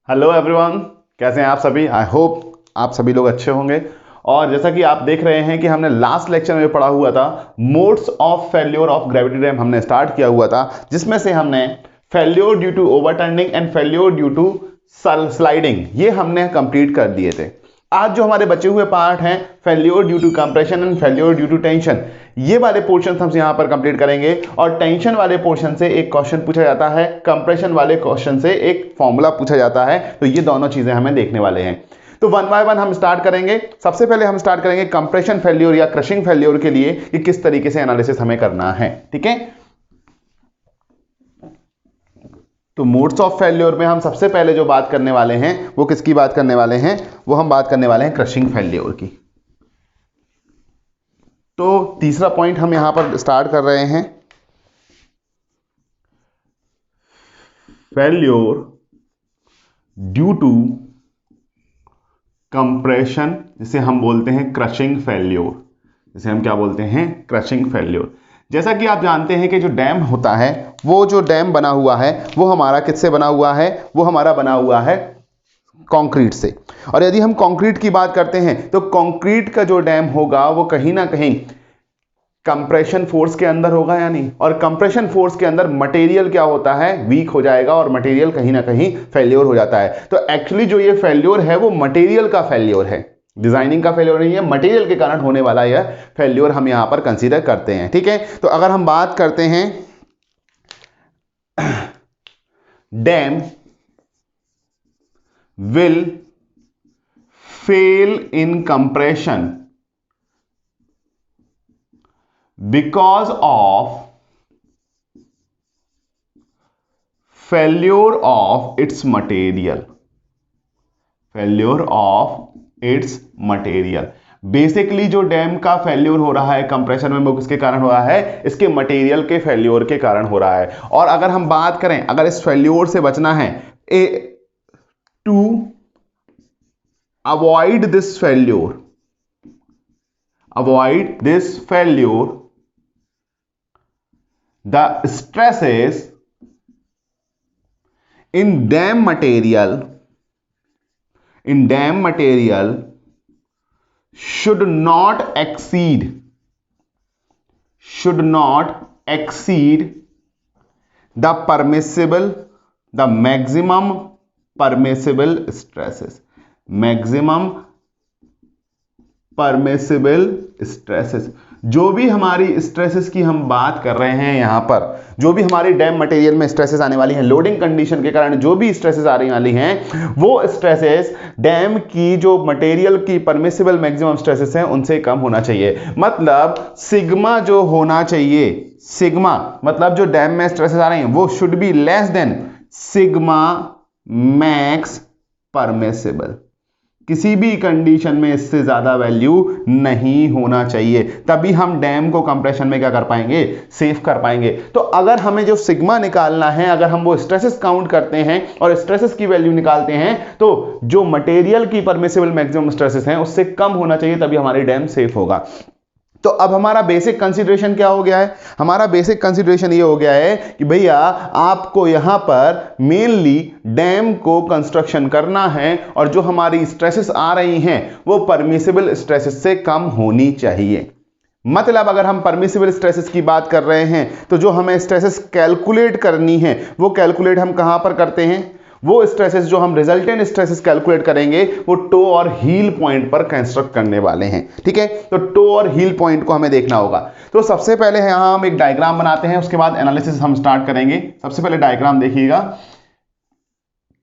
Hello everyone, कैसे हैं आप सभी। आई होप आप सभी लोग अच्छे होंगे। और जैसा कि आप देख रहे हैं कि हमने लास्ट लेक्चर में पढ़ा हुआ था modes of failure of gravity dam हमने स्टार्ट किया हुआ था, जिसमें से हमने failure due to overturning and failure due to sliding ये हमने कंप्लीट कर दिए थे। आज जो हमारे बचे हुए पार्ट हैं failure due to compression and failure due to tension, ये वाले पोर्शन हम यहां पर कंप्लीट करेंगे। और टेंशन वाले पोर्शन से एक क्वेश्चन पूछा जाता है, कंप्रेशन वाले क्वेश्चन से एक फॉर्मूला पूछा जाता है। तो ये दोनों चीजें हमें देखने वाले हैं। तो वन बाय वन हम स्टार्ट करेंगे। सबसे पहले हम स्टार्ट करेंगे कंप्रेशन फेल्योर या क्रशिंग फेल्योर के लिए कि किस तरीके से एनालिसिस हमें करना है। ठीक है, तो मोड्स ऑफ फेल्योर में हम सबसे पहले जो बात करने वाले हैं वो किसकी बात करने वाले हैं, वो हम बात करने वाले हैं क्रशिंग फेल्योर की। तो तीसरा पॉइंट हम यहां पर स्टार्ट कर रहे हैं, फेल्योर ड्यू टू कंप्रेशन, जिसे हम बोलते हैं क्रशिंग फेल्योर। जिसे हम क्या बोलते हैं, क्रशिंग फेल्योर। जैसा कि आप जानते हैं कि जो डैम होता है, वो जो डैम बना हुआ है वो हमारा किससे बना हुआ है, वो हमारा बना हुआ है कंक्रीट से। और यदि हम कंक्रीट की बात करते हैं तो कंक्रीट का जो डैम होगा वो कहीं ना कहीं कंप्रेशन फोर्स के अंदर होगा या नहीं। और कंप्रेशन फोर्स के अंदर मटेरियल क्या होता है, वीक हो जाएगा और मटेरियल कहीं ना कहीं फेल्योर हो जाता है। तो एक्चुअली जो ये फेल्योर है वो मटेरियल का फेल्योर है, डिजाइनिंग का फेल्योर नहीं है, मटेरियल के कारण होने वाला यह फेल्योर हम यहां पर कंसीडर करते हैं। ठीक है, तो अगर हम बात करते हैं dam will fail in compression because of failure of its material, failure of its material। Basically जो डैम का फेल्योर हो रहा है कंप्रेशन में वो किसके कारण हो रहा है, इसके मटेरियल के फेल्योर के कारण हो रहा है। और अगर हम बात करें, अगर इस फेल्योर से बचना है, to avoid this failure, avoid this failure, the stresses in dam material should not exceed the maximum permissible stresses, permissible stresses. जो भी हमारी स्ट्रेसेस की हम बात कर रहे हैं यहां पर, जो भी हमारी डैम मटेरियल में स्ट्रेसेस आने वाली हैं, लोडिंग कंडीशन के कारण जो भी स्ट्रेसेस आने वाली हैं, वो स्ट्रेसेस डैम की जो मटेरियल की परमिसिबल मैक्सिमम स्ट्रेसेस हैं उनसे कम होना चाहिए। मतलब सिग्मा जो होना चाहिए, सिग्मा मतलब जो डैम में स्ट्रेसेस आ रहे हैं वो should be less then sigma max permissible. किसी भी कंडीशन में इससे ज्यादा वैल्यू नहीं होना चाहिए, तभी हम डैम को कंप्रेशन में क्या कर पाएंगे, सेफ कर पाएंगे। तो अगर हमें जो सिग्मा निकालना है, अगर हम वो स्ट्रेसेस काउंट करते हैं और स्ट्रेसेस की वैल्यू निकालते हैं, तो जो मटेरियल की परमिसिबल मैक्सिमम स्ट्रेसेस हैं उससे कम होना चाहिए, तभी हमारी डैम सेफ होगा। तो अब हमारा बेसिक कंसीडरेशन क्या हो गया है, हमारा बेसिक कंसीडरेशन ये हो गया है कि भैया आपको यहां पर मेनली डैम को कंस्ट्रक्शन करना है और जो हमारी स्ट्रेसेस आ रही हैं वो परमिसिबल स्ट्रेसेस से कम होनी चाहिए। मतलब अगर हम परमिसिबल स्ट्रेसेस की बात कर रहे हैं तो जो हमें स्ट्रेसेस कैलकुलेट करनी है वो कैलकुलेट हम कहां पर करते हैं, वो स्ट्रेसेस जो हम रिजल्टेंट स्ट्रेसेस कैलकुलेट करेंगे वो टो और हील पॉइंट पर कंस्ट्रक्ट करने वाले हैं। ठीक है, तो टो और हील पॉइंट को हमें देखना होगा। तो सबसे पहले यहां हम एक डायग्राम बनाते हैं, उसके बाद एनालिसिस हम स्टार्ट करेंगे। सबसे पहले डायग्राम देखिएगा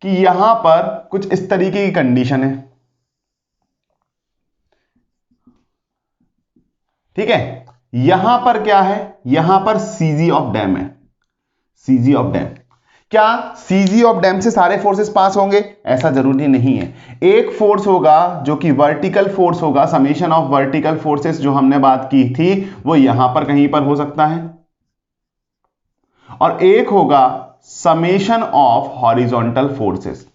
कि यहां पर कुछ इस तरीके की कंडीशन है। ठीक है, यहां पर क्या है, यहां पर सीजी ऑफ डैम है, सीजी ऑफ डैम। क्या सीजी ऑफ डैम से सारे फोर्सेस पास होंगे, ऐसा जरूरी नहीं है। एक फोर्स होगा जो कि वर्टिकल फोर्स होगा, समेशन ऑफ वर्टिकल फोर्सेस जो हमने बात की थी वो यहां पर कहीं पर हो सकता है, और एक होगा समेशन ऑफ हॉरिजॉन्टल फोर्सेस।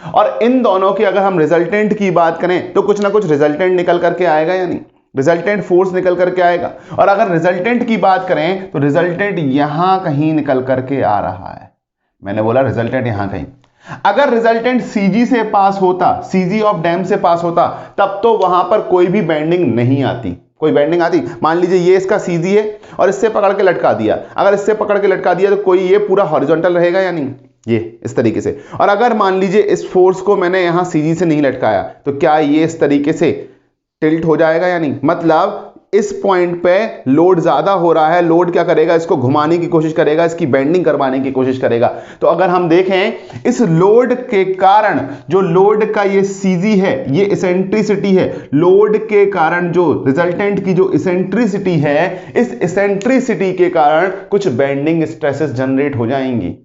और इन दोनों की अगर हम रिजल्टेंट की बात करें तो कुछ ना कुछ रिजल्टेंट निकल करके आएगा या नहीं, रिजल्टेंट फोर्स निकल करके आएगा। और अगर रिजल्टेंट की बात करें तो रिजल्टेंट यहां कहीं निकल करके आ रहा है, मैंने बोला रिजल्टेंट यहां कहीं। अगर रिजल्टेंट सीजी से पास होता, सीजी ऑफ डैम से पास होता, तब तो वहां पर कोई भी बेंडिंग नहीं आती। कोई बेंडिंग आती, मान लीजिए ये इसका सीजी है और इससे पकड़ के लटका दिया, अगर इससे पकड़ के लटका दिया तो कोई ये पूरा हॉरिजॉन्टल रहेगा या नहीं, ये इस तरीके से। और अगर मान लीजिए इस फोर्स को मैंने यहां सीजी से नहीं लटकाया तो क्या ये इस तरीके से टिल्ट हो जाएगा या नहीं? मतलब इस पॉइंट पे लोड ज्यादा हो रहा है, लोड क्या करेगा, इसको घुमाने की कोशिश करेगा, इसकी बेंडिंग करवाने की कोशिश करेगा। तो अगर हम देखें इस लोड के कारण, जो लोड का ये सीजी है, ये इसेंट्रिसिटी है, लोड के कारण जो रिजल्टेंट की जो इसेंट्रिसिटी है, इस इसेंट्रिसिटी के कारण कुछ बेंडिंग स्ट्रेसेस जनरेट हो जाएंगी।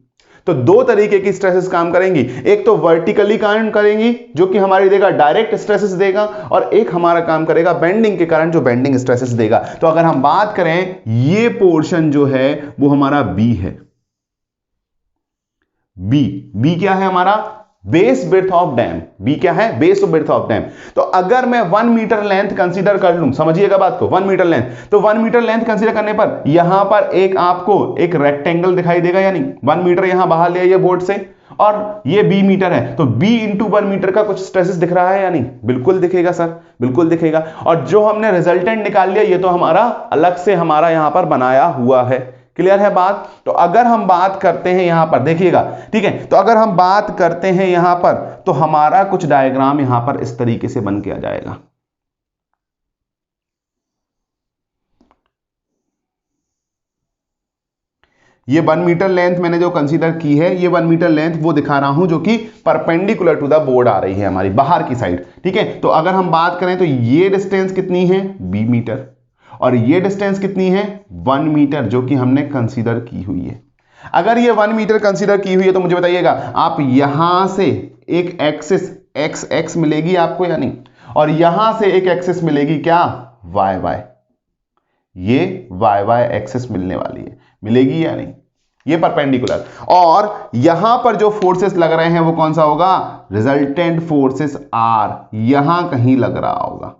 तो दो तरीके की स्ट्रेसेस काम करेंगी, एक तो वर्टिकली काम करेंगी जो कि हमारी देगा डायरेक्ट स्ट्रेसेस देगा, और एक हमारा काम करेगा बेंडिंग के कारण जो बेंडिंग स्ट्रेसेस देगा। तो अगर हम बात करें, ये पोर्शन जो है वो हमारा बी है। बी क्या है हमारा? Base width of dam. B क्या है? Base width of dam. तो अगर मैं 1 मीटर लेंथ कंसीडर कर लूं, समझिएगा बात को, 1 मीटर लेंथ, तो 1 मीटर लेंथ कंसीडर करने पर यहां पर एक आपको एक रेक्टेंगल दिखाई देगा या नहीं? 1 मीटर यहां बाहर लिया ये बोर्ड से, और ये बी मीटर है, तो बी इंटू 1 मीटर का कुछ स्ट्रेसेस दिख रहा है या नहीं? बिल्कुल दिखेगा सर, बिल्कुल दिखेगा। और जो हमने रिजल्टेंट निकाल लिया ये तो हमारा अलग से हमारा यहां पर बनाया हुआ है। क्लियर है बात? तो अगर हम बात करते हैं यहां पर, देखिएगा, ठीक है, तो अगर हम बात करते हैं यहां पर, तो हमारा कुछ डायग्राम यहां पर इस तरीके से बन के आ जाएगा। ये 1 मीटर लेंथ मैंने जो कंसीडर की है, ये 1 मीटर लेंथ वो दिखा रहा हूं जो कि परपेंडिकुलर टू द बोर्ड आ रही है हमारी बाहर की साइड, ठीक है। तो अगर हम बात करें तो ये डिस्टेंस कितनी है? बी मीटर, और ये डिस्टेंस कितनी है? 1 मीटर, जो कि हमने कंसीडर की हुई है। अगर ये 1 मीटर कंसीडर की हुई है तो मुझे बताइएगा, आप यहां से एक एक्सिस एक्स एक्स मिलेगी आपको या नहीं, और यहां से एक एक्सिस मिलेगी क्या? Y Y. ये वाई वाई एक्सिस मिलने वाली है, मिलेगी या नहीं? ये परपेंडिकुलर। और यहां पर जो फोर्सेस लग रहे हैं वो कौन सा होगा? रिजल्टेंट फोर्सेस आर यहां कहीं लग रहा होगा।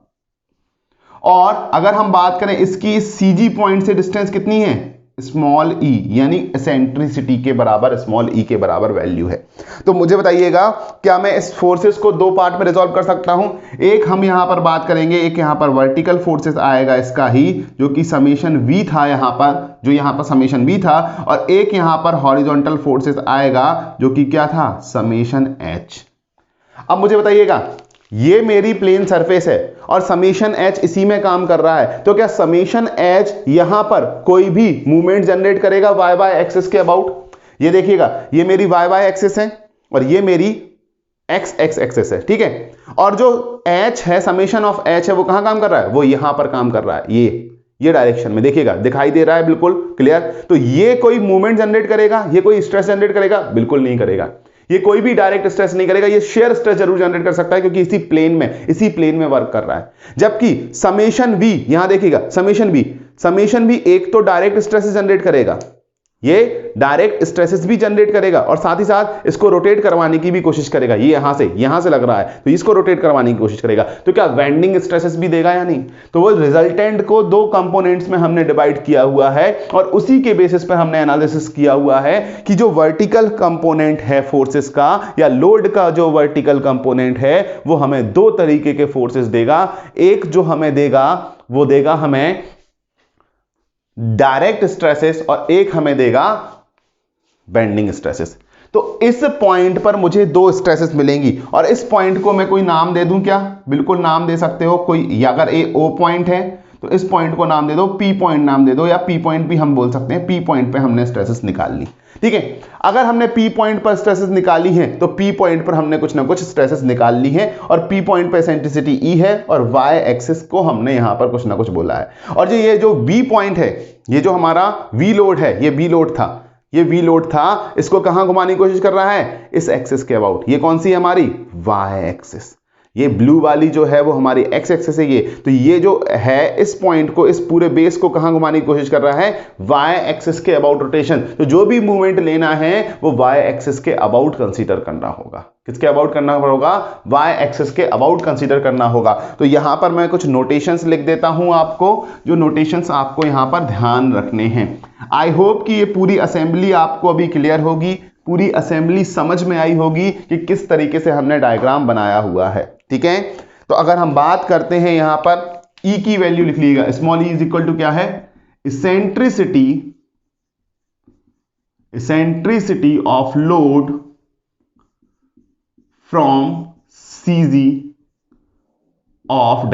और अगर हम बात करें इसकी सीजी पॉइंट से डिस्टेंस कितनी है? स्मॉल ई, यानी एसेंट्रिसिटी के बराबर, स्मॉल ई के बराबर वैल्यू है। तो मुझे बताइएगा, क्या मैं इस फोर्सेस को दो पार्ट में रिजॉल्व कर सकता हूं? एक हम यहां पर बात करेंगे, एक यहां पर वर्टिकल फोर्सेस आएगा इसका ही, जो कि समेशन वी था यहां पर, जो यहां पर समेशन वी था, और एक यहां पर हॉरिजॉन्टल फोर्सेस आएगा जो कि क्या था? Summation H. अब मुझे बताइएगा, ये मेरी प्लेन सरफेस है और समेशन एच इसी में काम कर रहा है, तो क्या समेशन एच यहां पर कोई भी मूवमेंट जनरेट करेगा वाई वाई एक्सिस के अबाउट? ये देखिएगा, ये मेरी वाई वाई एक्सिस है और ये मेरी एक्स एक्स एक्सिस है, ठीक है। और जो एच है, समेशन ऑफ एच है, वो कहां काम कर रहा है? वो यहां पर काम कर रहा है, ये डायरेक्शन में, देखिएगा दिखाई दे रहा है, बिल्कुल क्लियर। तो ये कोई मूवमेंट जनरेट करेगा, ये कोई स्ट्रेस जनरेट करेगा? बिल्कुल नहीं करेगा। ये कोई भी डायरेक्ट स्ट्रेस नहीं करेगा, ये शेयर स्ट्रेस जरूर जनरेट कर सकता है क्योंकि इसी प्लेन में वर्क कर रहा है। जबकि समेशन वी, यहां देखिएगा, समेशन वी एक तो डायरेक्ट स्ट्रेसेस जनरेट करेगा, ये डायरेक्ट स्ट्रेसेस भी जनरेट करेगा, और साथ ही साथ इसको रोटेट करवाने की भी कोशिश करेगा। ये यहां से लग रहा है तो इसको रोटेट करवाने की कोशिश करेगा, तो क्या बेंडिंग स्ट्रेसेस भी देगा या नहीं? तो वो रिजल्टेंट को दो कंपोनेंट्स में हमने डिवाइड किया हुआ है, और उसी के बेसिस पर हमने एनालिसिस किया हुआ है कि जो वर्टिकल कंपोनेंट है फोर्सेस का, या लोड का जो वर्टिकल कंपोनेंट है, वो हमें दो तरीके के फोर्सेस देगा। एक जो हमें देगा वो देगा हमें डायरेक्ट स्ट्रेसेस, और एक हमें देगा बेंडिंग स्ट्रेसेस। तो इस पॉइंट पर मुझे दो स्ट्रेसेस मिलेंगी, और इस पॉइंट को मैं कोई नाम दे दूं क्या? बिल्कुल नाम दे सकते हो कोई, या अगर ए ओ पॉइंट है तो इस पॉइंट को नाम दे दो, पी पॉइंट नाम दे दो, या पी पॉइंट भी हम बोल सकते हैं। पी पॉइंट पे हमने स्ट्रेसेस निकाल ली, ठीक है। अगर हमने पी पॉइंट पर स्ट्रेसेस निकाली हैं तो पी पॉइंट पर हमने कुछ ना कुछ स्ट्रेसेस निकाल ली हैं, और पी पॉइंट पर एसेंट्रिसिटी ई है, और वाई एक्सिस को हमने यहां पर कुछ ना कुछ बोला है। और ये जो बी पॉइंट है, ये जो हमारा वी लोड है, ये वी लोड था, ये वी लोड था, इसको कहां घुमाने की कोशिश कर रहा है? इस एक्सिस के अबाउट। ये कौन सी है हमारी? Y axis. ये ब्लू वाली जो है वो हमारी एक्स एक्सिस है। ये तो ये जो है इस पॉइंट को, इस पूरे बेस को कहां घुमाने की कोशिश कर रहा है? वाई एक्सिस के अबाउट रोटेशन। तो जो भी मूवमेंट लेना है वो वाई एक्सिस के अबाउट कंसीडर करना होगा। किसके अबाउट करना होगा? वाई एक्सिस के अबाउट कंसीडर करना होगा। तो यहां पर मैं कुछ नोटेशंस लिख देता हूं आपको, जो नोटेशंस आपको यहां पर ध्यान रखने हैं। आई होप कि ये पूरी असेंबली आपको अभी क्लियर होगी। पूरी असेंबली समझ में आई होगी कि किस तरीके से हमने डायग्राम बनाया हुआ है। ठीक है, तो अगर हम बात करते हैं यहां पर E की वैल्यू लिख लीजिएगा, small e is equal to क्या है, eccentricity of load from CG of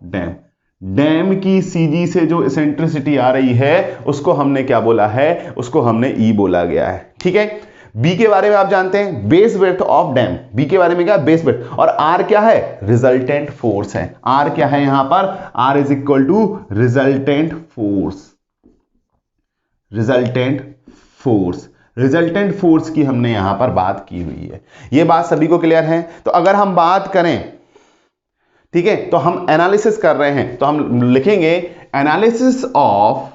dam, dam की CG से जो इसेंट्रिसिटी आ रही है उसको हमने क्या बोला है, उसको हमने E बोला गया है। ठीक है, B के बारे में आप जानते हैं, base width of dam, B के बारे में क्या, बेस विड्थ, और R क्या है, रिजल्टेंट फोर्स है। R क्या है यहां पर, R is equal to resultant force की हमने यहां पर बात की हुई है। यह बात सभी को क्लियर है। तो अगर हम बात करें, ठीक है, तो हम एनालिसिस कर रहे हैं, तो हम लिखेंगे analysis of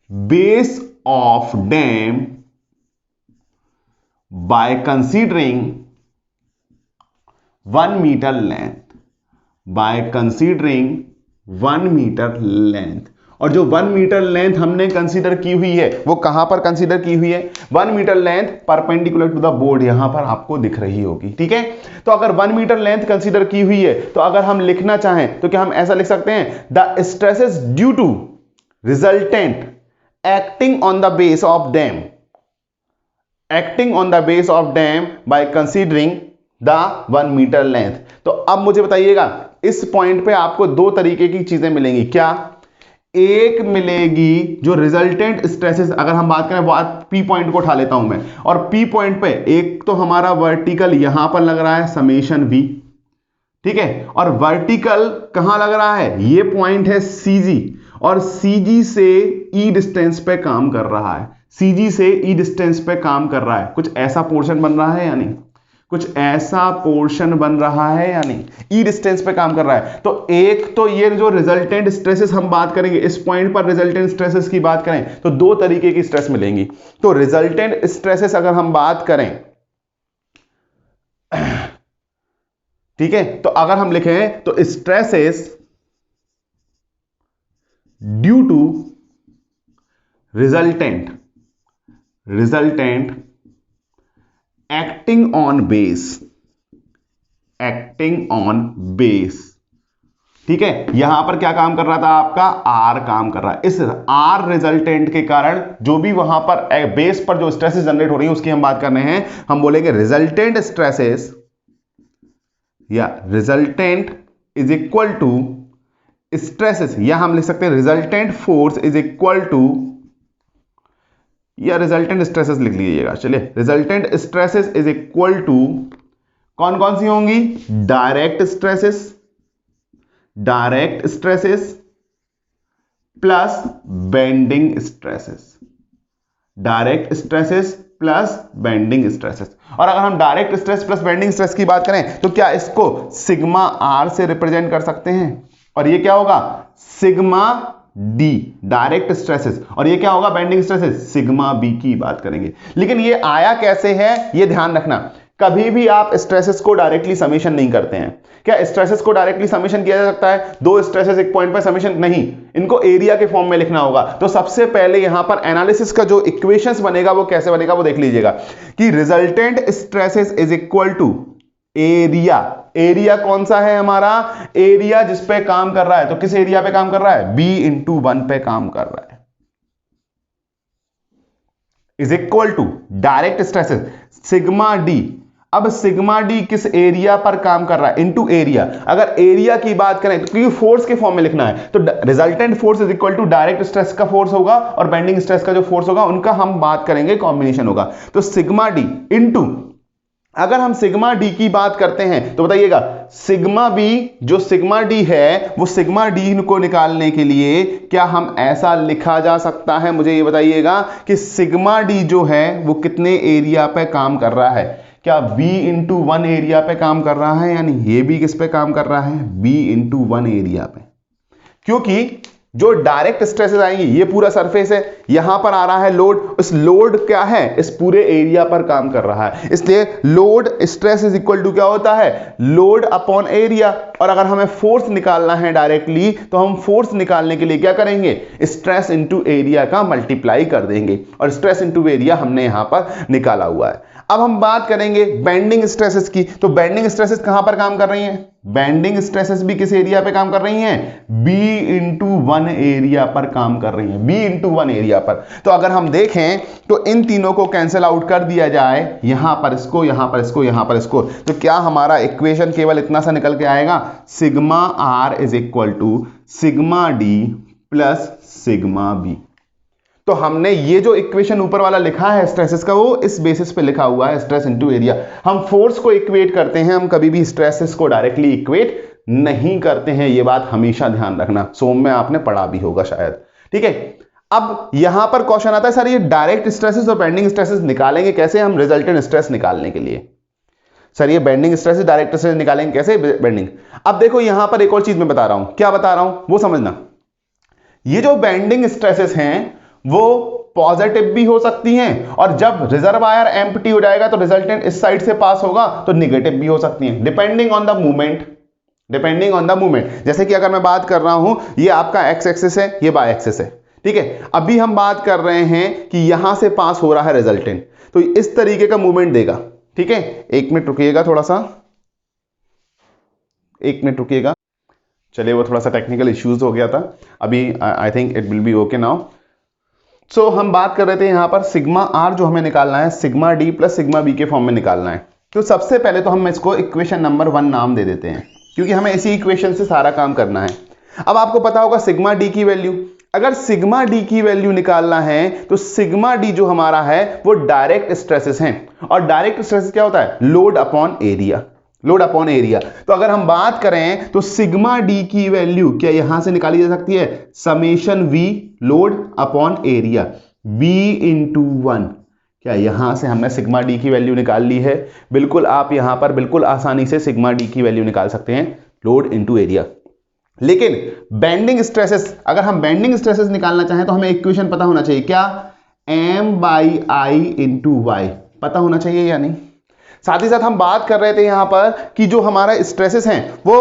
base of dam by considering 1 metre length, और जो 1 मीटर लेंथ हमने कंसीडर की हुई है वो कहां पर कंसीडर की हुई है, 1 metre length perpendicular to the board, यहां पर आपको दिख रही होगी। ठीक है, तो अगर 1 मीटर लेंथ कंसीडर की हुई है तो अगर हम लिखना चाहें तो क्या हम ऐसा लिख सकते हैं, the stresses due to resultant acting on the base of dam by considering the 1 metre length. तो अब मुझे बताइएगा, इस पॉइंट पे आपको दो तरीके की चीजें मिलेंगी। क्या, एक मिलेगी जो रिजल्टेंट स्ट्रेसेस, अगर हम बात करें, पी पॉइंट को उठा लेता हूं मैं, और पी पॉइंट पे एक तो हमारा वर्टिकल यहां पर लग रहा है समेशन वी, ठीक है, और वर्टिकल कहां लग रहा है, ये पॉइंट है CG, और CG से E डिस्टेंस पे काम कर रहा है, कुछ ऐसा पोर्शन बन रहा है या नहीं, E डिस्टेंस पे काम कर रहा है। तो एक तो ये जो रिजल्टेंट स्ट्रेसेस हम बात करेंगे, इस पॉइंट पर रिजल्टेंट स्ट्रेसेस की बात करें तो दो तरीके की स्ट्रेस मिलेंगी। तो रिजल्टेंट स्ट्रेसेस अगर हम बात करें, ठीक है, तो अगर हम लिखें तो stresses due to resultant acting on base, ठीक है, यहां पर क्या काम कर रहा था, आपका R काम कर रहा है। इस R रिजल्टेंट के कारण जो भी वहां पर बेस पर जो स्ट्रेसेस जनरेट हो रही है उसकी हम बात कर रहे हैं, हम बोलेंगे रिजल्टेंट स्ट्रेसेस या resultant is equal to stresses, या हम लिख सकते हैं resultant force is equal to, या रिजल्टेंट स्ट्रेसेस लिख लीजिएगा, चलिए, resultant stresses is equal to कौन कौन सी होंगी, direct stresses plus bending stresses, और अगर हम direct stress plus bending stress की बात करें तो क्या इसको सिग्मा R से रिप्रेजेंट कर सकते हैं, और ये क्या होगा, सिग्मा D डायरेक्ट स्ट्रेसेस, और ये क्या होगा, बेंडिंग स्ट्रेसेस, सिग्मा B की बात करेंगे। लेकिन ये आया कैसे है, ये ध्यान रखना, कभी भी आप स्ट्रेसेस को डायरेक्टली समेशन नहीं करते हैं। क्या स्ट्रेसेस को डायरेक्टली समेशन किया जा सकता है, दो स्ट्रेसेस एक पॉइंट पर समेशन, नहीं, इनको एरिया के फॉर्म में लिखना होगा। तो सबसे पहले यहां पर एनालिसिस का जो इक्वेशंस बनेगा वो कैसे बनेगा, वो देख लीजिएगा कि resultant stresses is equal to area कौन सा है हमारा, एरिया जिस पे काम कर रहा है, तो किस एरिया पे काम कर रहा है, B/1 पे काम कर रहा है, is equal to direct stresses sigma D। अब सिग्मा D किस एरिया पर काम कर रहा है, इनटू एरिया। अगर एरिया की बात करें तो क्योंकि फोर्स के फॉर्म में लिखना है, तो resultant force is equal to direct stress का फोर्स होगा और बेंडिंग स्ट्रेस का जो फोर्स होगा उनका हम बात करेंगे कॉम्बिनेशन होगा। तो सिग्मा D इनटू, अगर हम सिग्मा D की बात करते हैं तो बताइएगा सिग्मा B, जो सिग्मा D है वो सिग्मा D को निकालने के लिए क्या हम ऐसा लिखा जा सकता है, मुझे ये बताइएगा कि सिग्मा D जो है वो कितने एरिया पे काम कर रहा है, क्या B/1 एरिया पे काम कर रहा है, यानी ये भी किस पे काम कर रहा है, B/1 एरिया पे। क्योंकि जो डायरेक्ट स्ट्रेसेस आएंगी, ये पूरा सरफेस है, यहां पर आ रहा है लोड, इस लोड क्या है, इस पूरे एरिया पर काम कर रहा है, इसलिए load stress is equal to क्या होता है, लोड अपॉन एरिया। और अगर हमें फोर्स निकालना है डायरेक्टली, तो हम फोर्स निकालने के लिए क्या करेंगे, स्ट्रेस इंटू एरिया का मल्टीप्लाई कर देंगे, और स्ट्रेस इंटू एरिया हमने यहां पर निकाला हुआ है। अब हम बात करेंगे बेंडिंग स्ट्रेसेस की। तो बेंडिंग स्ट्रेसेस कहां पर काम कर रही हैं, बेंडिंग स्ट्रेसेस भी किस एरिया पे काम कर रही हैं, बी इंटू वन एरिया पर काम कर रही हैं, बी इंटू वन एरिया पर। तो अगर हम देखें तो इन तीनों को कैंसिल आउट कर दिया जाए, यहां पर इसको, यहां पर इसको, यहां पर इसको, तो क्या हमारा इक्वेशन केवल इतना सा निकल के आएगा, sigma R is equal to sigma D plus sigma B. तो हमने ये जो इक्वेशन ऊपर वाला लिखा है स्ट्रेसेस का, वो इस बेसिस पे लिखा हुआ है, स्ट्रेस इनटू एरिया। हम फोर्स को इक्वेट करते हैं, हम कभी भी स्ट्रेसेस को डायरेक्टली इक्वेट नहीं करते हैं, ये बात हमेशा ध्यान रखना, सोम में आपने पढ़ा भी होगा शायद, ठीक है। अब यहां पर क्वेश्चन आता है, सर ये डायरेक्ट स्ट्रेसेस और बेंडिंग स्ट्रेसेस निकालेंगे कैसे हम रिजल्टेंट स्ट्रेस निकालने के लिए, सर ये बेंडिंग स्ट्रेसेस डायरेक्ट स्ट्रेस निकालेंगे कैसे, बेंडिंग। अब देखो यहां पर एक और चीज मैं बता रहा हूं, क्या बता रहा हूं वो समझना। ये जो बेंडिंग स्ट्रेसेस हैं वो पॉजिटिव भी हो सकती हैं, और जब रिजर्वायर एम्प्टी हो जाएगा तो रिजल्टेंट इस साइड से पास होगा तो निगेटिव भी हो सकती हैं, depending on the movement, depending on the movement. जैसे कि अगर मैं बात कर रहा हूं, ये आपका एक्स एक्सिस है, ये वाई एक्सिस है, ठीक है। अभी हम बात कर रहे हैं कि यहां से पास हो रहा है रिजल्टेंट, तो इस तरीके का मूवमेंट देगा, ठीक है। एक मिनट रुकिएगा, थोड़ा सा एक मिनट रुकिएगा, चलिए वो थोड़ा सा टेक्निकल इश्यूज हो गया था, अभी I think it will be okay now. So हम बात कर रहे थे यहां पर सिग्मा आर जो हमें निकालना है, sigma D plus sigma B के फॉर्म में निकालना है। तो सबसे पहले तो हम इसको इक्वेशन नंबर 1 नाम दे देते हैं, क्योंकि हमें इसी इक्वेशन से सारा काम करना है। अब आपको पता होगा सिग्मा डी की वैल्यू, अगर सिग्मा डी की वैल्यू निकालना है तो सिग्मा डी जो हमारा है वो डायरेक्ट स्ट्रेसेस हैं, और डायरेक्ट स्ट्रेसेस क्या होता है, load upon area, load upon area. तो अगर हम बात करें तो सिग्मा डी की वैल्यू क्या यहां से निकाली जा सकती है, summation V load upon area B into one. क्या यहां से हमने सिग्मा डी की वैल्यू निकाल ली है, बिल्कुल आप यहां पर बिल्कुल आसानी से सिग्मा डी की वैल्यू निकाल सकते हैं, लोड इंटू एरिया। लेकिन बेंडिंग स्ट्रेसेस, अगर हम बेंडिंग स्ट्रेसेस निकालना चाहें तो हमें इक्वेशन पता होना चाहिए, क्या, M by I into Y, पता होना चाहिए या नहीं। साथ ही साथ हम बात कर रहे थे यहां पर कि जो हमारा स्ट्रेसेस हैं वो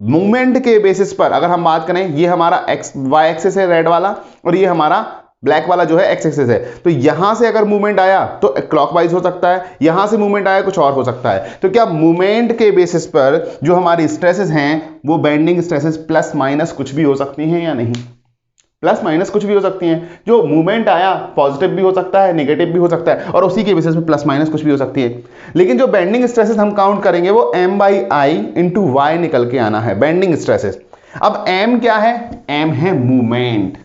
मूवमेंट के बेसिस पर, अगर हम बात करें, ये हमारा एक्स वाई एक्सिस है रेड वाला, और ये हमारा ब्लैक वाला जो है एक्स एक्सिस है, तो यहां से अगर मूवमेंट आया तो क्लॉकवाइज हो सकता है, यहां से मूवमेंट आया कुछ और हो सकता है। तो क्या मूवमेंट के बेसिस पर जो हमारी स्ट्रेसेस हैं वो बेंडिंग स्ट्रेसेस प्लस माइनस कुछ भी हो सकती हैं या नहीं, प्लस माइनस कुछ भी हो सकती हैं। जो मूवमेंट आया पॉजिटिव भी हो सकता है, नेगेटिव भी हो सकता है, और उसी के बेसिस पे प्लस माइनस कुछ भी हो सकती है। लेकिन जो बेंडिंग स्ट्रेसेस हम काउंट करेंगे वो M by I into Y निकल के आना है, बेंडिंग स्ट्रेसेस। अब एम क्या है, एम है मूवमेंट,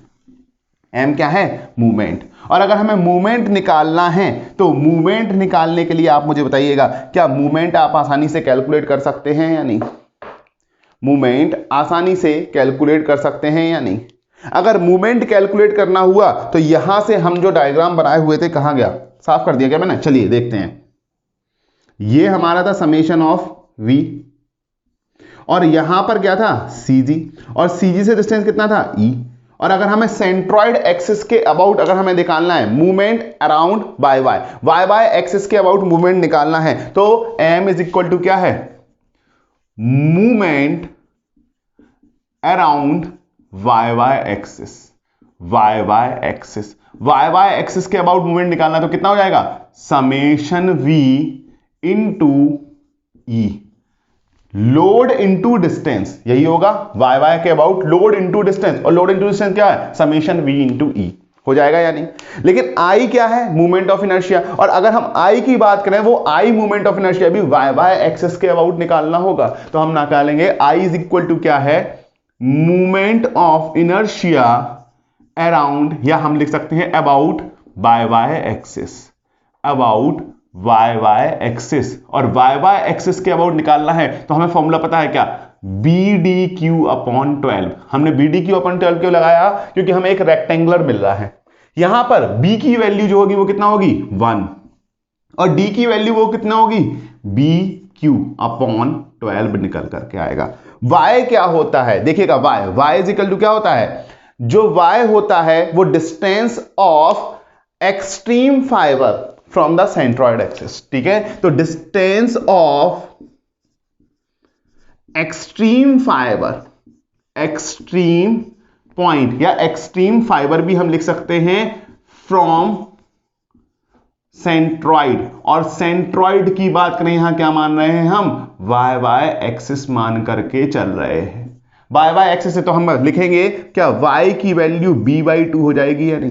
एम क्या है, मूवमेंट। और अगर हमें मूवमेंट निकालना है तो मूवमेंट निकालने के लिए आप मुझे बताइएगा, क्या मूवमेंट आप आसानी से कैलकुलेट कर सकते हैं या नहीं, मूवमेंट आसानी से कैलकुलेट कर सकते हैं या नहीं। अगर मूवमेंट कैलकुलेट करना हुआ तो यहां से हम जो डायग्राम बनाए हुए थे, कहां गया, साफ कर दिया क्या मैंने, चलिए देखते हैं। ये हमारा था समेशन ऑफ वी, और यहां पर क्या था, सीजी, और सीजी से डिस्टेंस कितना था, ई। और अगर हमें सेंट्रॉइड एक्सिस के अबाउट अगर हमें निकालना है movement around Y Y, Y Y axis के अबाउट मूवमेंट निकालना है, तो एम इज इक्वल टू क्या है, movement around Y Y axis, Y Y axis, Y Y axis के अबाउट मूवमेंट निकालना तो कितना हो जाएगा, summation V into E, load into distance, यही होगा वाई वाई के अबाउट लोड इंटू डिस्टेंस, और लोड इंटू डिस्टेंस क्या है, समेशन वी इंटू ई, हो जाएगा या नहीं। लेकिन आई क्या है, मूवमेंट ऑफ इनर्शिया, और अगर हम आई की बात करें वो आई मूवमेंट ऑफ इनर्शिया भी वाई वाई एक्सिस के अबाउट निकालना होगा, तो हम निकालेंगे आई इज इक्वल टू क्या है, मूवमेंट ऑफ इनर्शिया अराउंड, या हम लिख सकते हैं about Y Y axis, about Y Y axis. और वाई वाई एक्सिस के अबाउट निकालना है तो हमें फॉर्मूला पता है क्या, बी डी क्यू अपॉन 12। हमने बी डी क्यू अपॉन 12 क्यों लगाया, क्योंकि हमें एक रेक्टेंगुलर मिल रहा है। यहां पर बी की वैल्यू जो होगी वो कितना होगी, 1, और डी की वैल्यू वो कितना होगी, बी क्यू अपॉन 12 निकल करके आएगा। y क्या होता है, देखिएगा y इज इक्वल टू क्या होता है, जो y होता है वो distance of extreme fibre from the centroid axis, ठीक है। तो distance of extreme fibre, extreme point या एक्सट्रीम फाइबर भी हम लिख सकते हैं फ्रॉम सेंट्रॉइड, और सेंट्रॉइड की बात करें यहां क्या मान रहे हैं हम, y एक्सिस मान करके चल रहे हैं। y एक्सिस से तो हम लिखेंगे क्या, y की वैल्यू b/2 हो जाएगी या नहीं,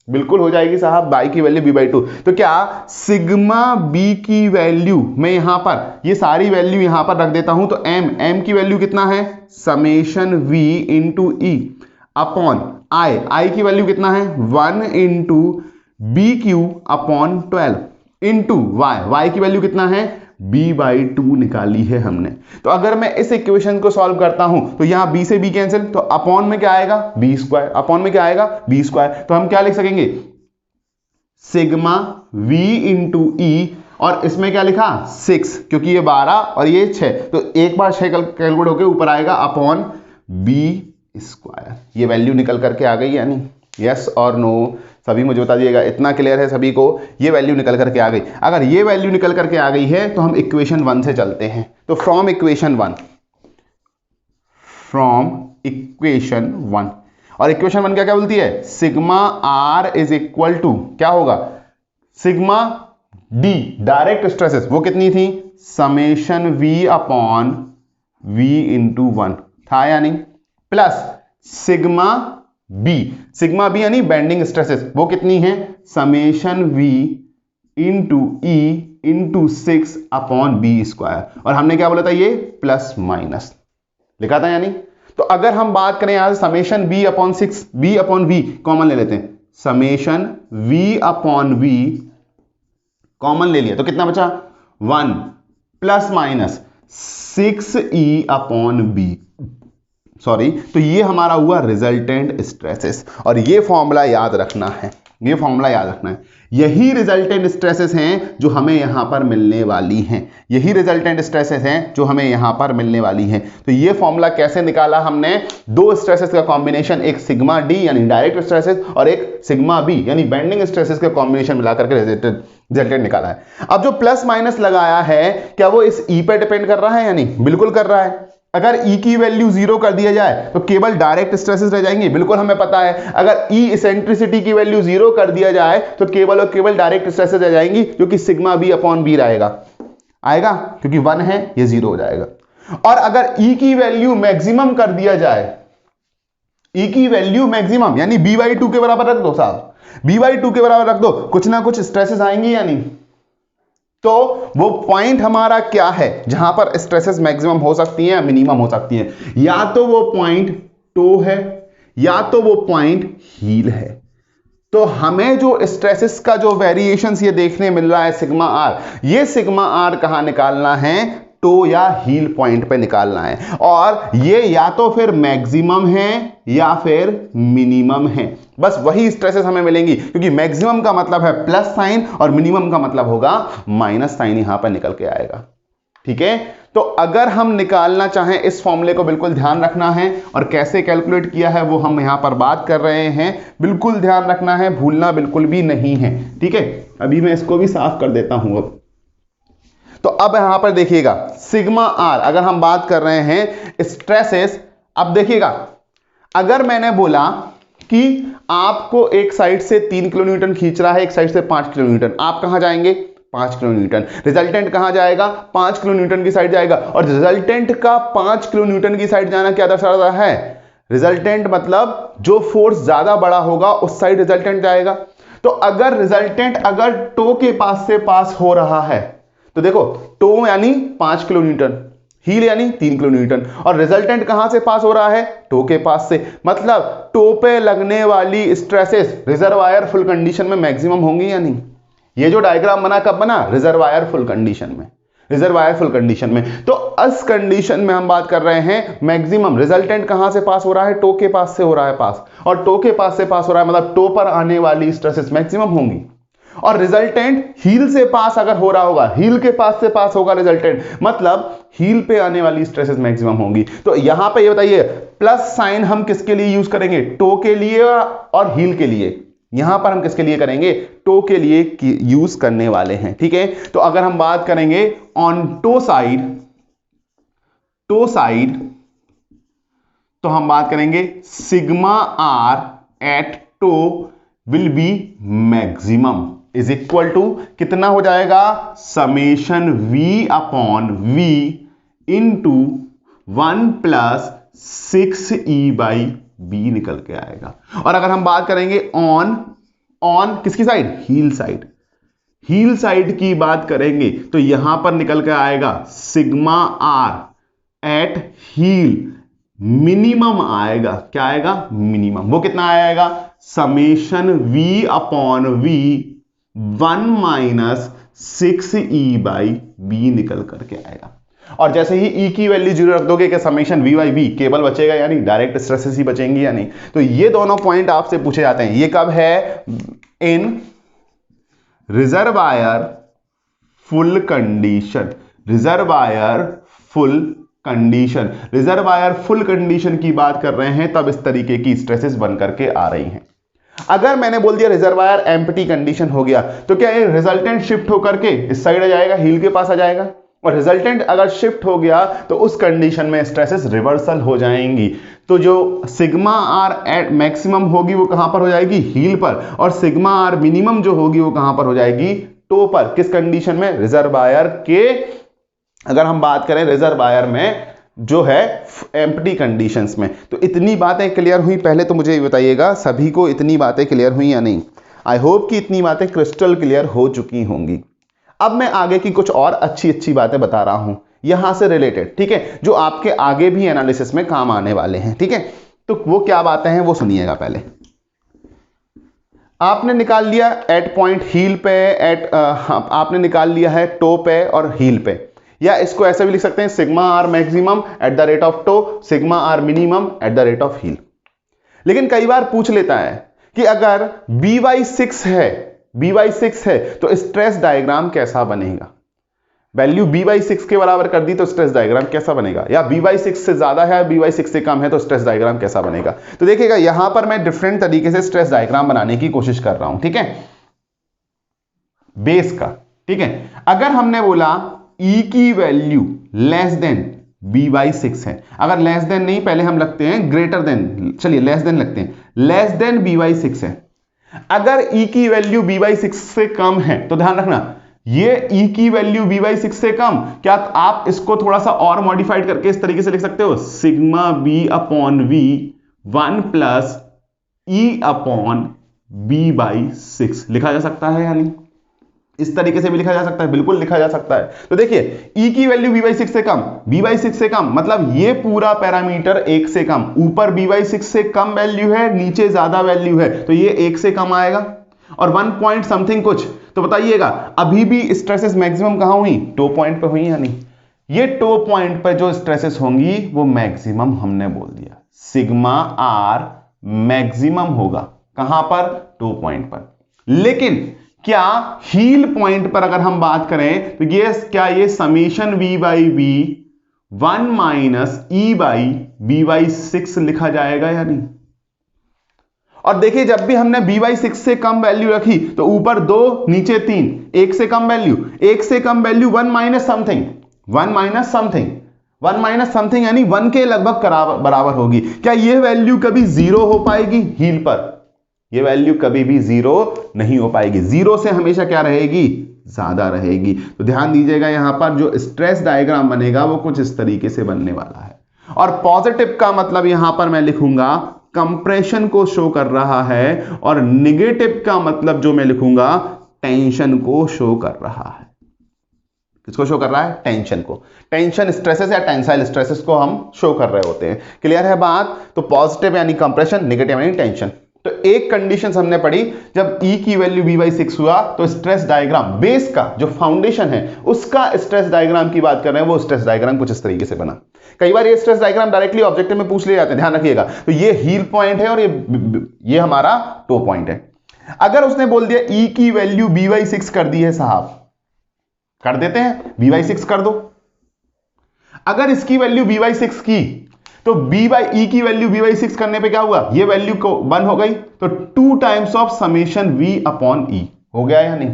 बिल्कुल हो जाएगी साहब, y की वैल्यू b/2। तो क्या सिग्मा b की वैल्यू मैं यहां पर ये सारी वैल्यू यहां पर रख देता हूं, तो m की वैल्यू कितना है, summation v into E upon i की वैल्यू कितना है 1 into BQ upon 12 into y की वैल्यू कितना है b/2 निकाली है हमने। तो अगर मैं इस इक्वेशन को सॉल्व करता हूं तो यहां b से b कैंसिल, तो अपॉन में क्या आएगा b², अपॉन में क्या आएगा b²। तो हम क्या लिख सकेंगे, सिग्मा v इंटू ई, और इसमें क्या लिखा 6, क्योंकि ये 12 और ये 6, तो एक बार 6 कैलकुलेट होकर ऊपर आएगा अपॉन b²। ये वैल्यू निकल करके आ गई यानी, यस और नो, सभी मुझे बता दिएगा, इतना क्लियर है सभी को, ये वैल्यू निकल करके आ गई। अगर ये वैल्यू निकल करके आ गई है तो हम इक्वेशन 1 से चलते हैं। तो फ्रॉम इक्वेशन 1, और इक्वेशन 1 क्या क्या बोलती है, sigma r is equal to क्या होगा, सिग्मा d डायरेक्ट स्ट्रेसेस वो कितनी थी, summation v upon v into 1 था या नहीं, प्लस सिग्मा b यानी बेंडिंग स्ट्रेसेस वो कितनी है, summation v into E into 6 upon b², और हमने क्या बोला था ये प्लस माइनस लिखा था यानी। तो अगर हम बात करें यहां से summation b upon 6, b upon v common ले लेते हैं, summation v upon v common ले लिया तो कितना बचा 1 plus minus 6e upon b, sorry, तो ये हमारा हुआ रिजल्टेंट स्ट्रेसेस, और ये फॉर्मूला याद रखना है, ये फॉर्मूला याद रखना है। यही रिजल्टेंट स्ट्रेसेस हैं जो हमें यहां पर मिलने वाली हैं, यही रिजल्टेंट स्ट्रेसेस हैं जो हमें यहां पर मिलने वाली हैं। तो ये फॉर्मूला कैसे निकाला हमने, दो स्ट्रेसेस का कॉम्बिनेशन, एक सिग्मा डी यानी डायरेक्ट स्ट्रेसेस और एक सिग्मा बी यानी बेंडिंग स्ट्रेसेस का कॉम्बिनेशन मिलाकर के रिजल्टेंट निकाला है। अब जो प्लस माइनस लगाया है क्या वो इस ई पे डिपेंड कर रहा है या नहीं, बिल्कुल कर रहा है। अगर E की वैल्यू 0 कर दिया जाए तो केवल डायरेक्ट स्ट्रेसेस रह जाएंगे, बिल्कुल हमें पता है। अगर E इसेंट्रिसिटी की वैल्यू 0 कर दिया जाए तो केवल और केवल डायरेक्ट स्ट्रेसेस रह जाएंगी, जो कि सिग्मा बी अपॉन बी रहेगा, आएगा, क्योंकि 1 है ये 0 हो जाएगा। और अगर E की वैल्यू मैक्सिमम कर दिया जाए, E की वैल्यू मैक्सिमम यानी b/2 के बराबर रख दो साहब, b/2 के बराबर रख दो, कुछ ना कुछ स्ट्रेसेस आएंगी या नहीं। तो वो पॉइंट हमारा क्या है जहां पर स्ट्रेसेस मैक्सिमम हो सकती हैं या मिनिमम हो सकती हैं, या तो वो पॉइंट टो है या तो वो पॉइंट हील है। तो हमें जो स्ट्रेसेस का जो वेरिएशंस ये देखने मिल रहा है सिग्मा आर, ये सिग्मा आर कहां निकालना है, टो या हील पॉइंट पे निकालना है, और ये या तो फिर मैक्सिमम है या फिर मिनिमम है। बस वही स्ट्रेसेस हमें मिलेंगी, क्योंकि मैक्सिमम का मतलब है प्लस साइन और मिनिमम का मतलब होगा माइनस साइन, यहां पर निकल के आएगा, ठीक है। तो अगर हम निकालना चाहें, इस फॉर्मूले को बिल्कुल ध्यान रखना है, और कैसे कैलकुलेट किया है वो हम यहां पर बात कर रहे हैं, बिल्कुल ध्यान रखना है, भूलना बिल्कुल भी नहीं है, ठीक है। अभी मैं इसको भी साफ कर देता हूं अब। तो अब यहां पर देखिएगा सिग्मा आर, अगर हम बात कर रहे हैं स्ट्रेसेस, अब देखिएगा अगर मैंने बोला कि आपको एक साइड से 3 किलो न्यूटन खींच रहा है, एक साइड से 5 किलो न्यूटन, आप कहां जाएंगे 5 किलो न्यूटन, रिजल्टेंट कहां जाएगा 5 किलो न्यूटन की साइड जाएगा, और रिजल्टेंट का 5 किलो न्यूटन की साइड जाना क्या दर्शा रहा है, रिजल्टेंट मतलब जो फोर्स ज्यादा बड़ा होगा उस साइड रिजल्टेंट जाएगा। तो अगर रिजल्टेंट अगर टो के पास से पास हो रहा है, तो देखो टो यानी 5 किलो न्यूटन, हील यानी 3 किलो न्यूटन, और रिजल्टेंट कहां से पास हो रहा है, टो के पास से, मतलब टो पे लगने वाली स्ट्रेसेस रिजर्वायर फुल कंडीशन में मैक्सिमम होंगी या नहीं। ये जो डायग्राम बना कब बना, रिजर्वायर फुल कंडीशन में, रिजर्वायर फुल कंडीशन में। तो इस कंडीशन में हम बात कर रहे हैं मैक्सिमम, रिजल्टेंट कहां से पास हो रहा है, टो के पास से हो रहा है पास, और टो के पास से पास हो रहा है मतलब टो पर आने वाली स्ट्रेसेस मैक्सिमम होंगी। और रिजल्टेंट हील से पास अगर हो रहा होगा, हील के पास से पास होगा रिजल्टेंट, मतलब हील पे आने वाली स्ट्रेसेस मैक्सिमम होंगी। तो यहां पे ये बताइए प्लस साइन हम किसके लिए यूज करेंगे, टो के लिए और हील के लिए। यहां पर हम किसके लिए करेंगे, टो के लिए यूज करने वाले हैं, ठीक है। तो अगर हम बात करेंगे ऑन टो साइड, तो हम बात करेंगे sigma R at toe will be maximum is equal to कितना हो जाएगा, summation V upon V into 1 plus 6e/b निकल के आएगा। और अगर हम बात करेंगे ऑन किसकी साइड, हील साइड की बात करेंगे तो यहां पर निकल के आएगा sigma R at heel minimum आएगा, क्या आएगा, मिनिमम। वो कितना आएगा, summation v upon v 1 minus 6e/b निकल करके आएगा। और जैसे ही e की वैल्यू 0 रख दोगे क्या समेशन v/b केवल बचेगा, यानी डायरेक्ट स्ट्रेसेस ही बचेंगी या नहीं। तो ये दोनों पॉइंट आपसे पूछे जाते हैं। ये कब है, in reservoir full condition, reservoir full condition की बात कर रहे हैं, तब इस तरीके की स्ट्रेसेस बन करके आ रही हैं। अगर मैंने बोल दिया रिजर्वायर एम्प्टी कंडीशन हो गया, तो क्या ये रिजल्टेंट शिफ्ट होकर के इस साइड आ जाएगा, हील के पास आ जाएगा। और रिजल्टेंट अगर शिफ्ट हो गया तो उस कंडीशन में स्ट्रेसेस रिवर्सल हो जाएंगी। तो जो सिग्मा आर एट मैक्सिमम होगी वो कहां पर हो जाएगी, हील पर, और सिग्मा आर मिनिमम जो होगी वो कहां पर हो जाएगी, टो पर। किस कंडीशन में, रिजर्वायर के, अगर हम बात करें रिजर्वायर में जो है एम्प्टी कंडीशंस में। तो इतनी बातें क्लियर हुई, पहले तो मुझे ये बताइएगा सभी को इतनी बातें क्लियर हुई या नहीं। आई होप कि इतनी बातें क्रिस्टल क्लियर हो चुकी होंगी। अब मैं आगे की कुछ और अच्छी बातें बता रहा हूं यहां से रिलेटेड, ठीक है, जो आपके आगे भी एनालिसिस में काम आने वाले हैं, ठीक है। तो वो क्या बातें हैं वो सुनिएगा। पहले आपने निकाल लिया एट पॉइंट हील पे, आपने निकाल लिया है टो पे और हील पे, या इसको ऐसा भी लिख सकते हैं sigma R maximum at the rate of toe, sigma R minimum at the rate of heel. लेकिन कई बार पूछ लेता है कि अगर b/6 है तो स्ट्रेस डायग्राम कैसा बनेगा। वैल्यू b/6 के बराबर कर दी तो स्ट्रेस डायग्राम कैसा बनेगा, या b/6 से ज्यादा है b/6 से कम है तो स्ट्रेस डायग्राम कैसा बनेगा। तो देखिएगा यहां पर मैं डिफरेंट तरीके से स्ट्रेस डायग्राम बनाने की कोशिश कर रहा हूं, ठीक है, बेस का, ठीक है। अगर हमने बोला E की वैल्यू लेस देन b/6 है, अगर लेस देन नहीं, पहले हम लगते हैं ग्रेटर देन, चलिए लेस देन लगते हैं, लेस देन b/6 है। अगर E की वैल्यू b/6 से कम है तो ध्यान रखना ये E की वैल्यू b/6 से कम, क्या आप इसको थोड़ा सा और मॉडिफाइड करके इस तरीके से लिख सकते हो, sigma b upon v 1 plus E upon b/6 लिखा जा सकता है, यानी इस तरीके से भी लिखा जा सकता है, बिल्कुल लिखा जा सकता है। तो देखिए E की वैल्यू b/6 से कम, b/6 से कम, मतलब ये पूरा पैरामीटर 1 से कम, ऊपर b/6 से कम वैल्यू है, नीचे ज्यादा वैल्यू है, तो ये 1 से कम आएगा। और 1 पॉइंट समथिंग कुछ, तो बताइएगा अभी भी स्ट्रेसेस मैक्सिमम कहां हुई, टो पॉइंट पे हुई या नहीं। ये टो पॉइंट पर जो स्ट्रेसेस होंगी वो मैक्सिमम हमने बोल दिया, सिग्मा आर मैक्सिमम होगा कहां पर, टो पॉइंट पर। लेकिन क्या हील पॉइंट पर अगर हम बात करें तो ये क्या, ये समेशन v/b 1 माइनस e/b/6 लिखा जाएगा या नहीं। और देखिए जब भी हमने b/6 से कम वैल्यू रखी तो ऊपर 2 नीचे 3, 1 से कम वैल्यू, 1 से कम value 1 minus something, 1 minus something यानी 1 के लगभग बराबर होगी। क्या ये वैल्यू कभी 0 हो पाएगी हील पर, ये वैल्यू कभी भी 0 नहीं हो पाएगी, 0 से हमेशा क्या रहेगी, ज्यादा रहेगी। तो ध्यान दीजिएगा यहां पर जो स्ट्रेस डायग्राम बनेगा वो कुछ इस तरीके से बनने वाला है। और पॉजिटिव का मतलब यहां पर मैं लिखूंगा कंप्रेशन को शो कर रहा है, और निगेटिव का मतलब जो मैं लिखूंगा टेंशन को शो कर रहा है। किसको शो कर रहा है, टेंशन को। टेंशन स्ट्रेसेस या टेंसाइल स्ट्रेसेस को हम शो कर रहे होते हैं। क्लियर है बात। तो पॉजिटिव यानी कंप्रेशन, निगेटिव यानी टेंशन। तो एक कंडीशन हमने पढ़ी, जब E की वैल्यू b/6 हुआ तो स्ट्रेस डायग्राम, बेस का जो फाउंडेशन है उसका स्ट्रेस डायग्राम की बात कर रहे हैं, वो स्ट्रेस डायग्राम कुछ इस तरीके से बना। कई बार ये स्ट्रेस डायग्राम डायरेक्टली ऑब्जेक्टिव में पूछ लिए जाते हैं, ध्यान रखिएगा। तो ये हील पॉइंट है और ये हमारा टो पॉइंट है। अगर उसने बोल दिया ई की वैल्यू by6 कर दी है साहब, कर देते हैं, by6 कर दो। अगर इसकी वैल्यू by6 की तो ई की वैल्यू by6 करने पे क्या हुआ, ये वैल्यू को 1 हो गई, तो 2 times of summation v upon e हो गया या नहीं,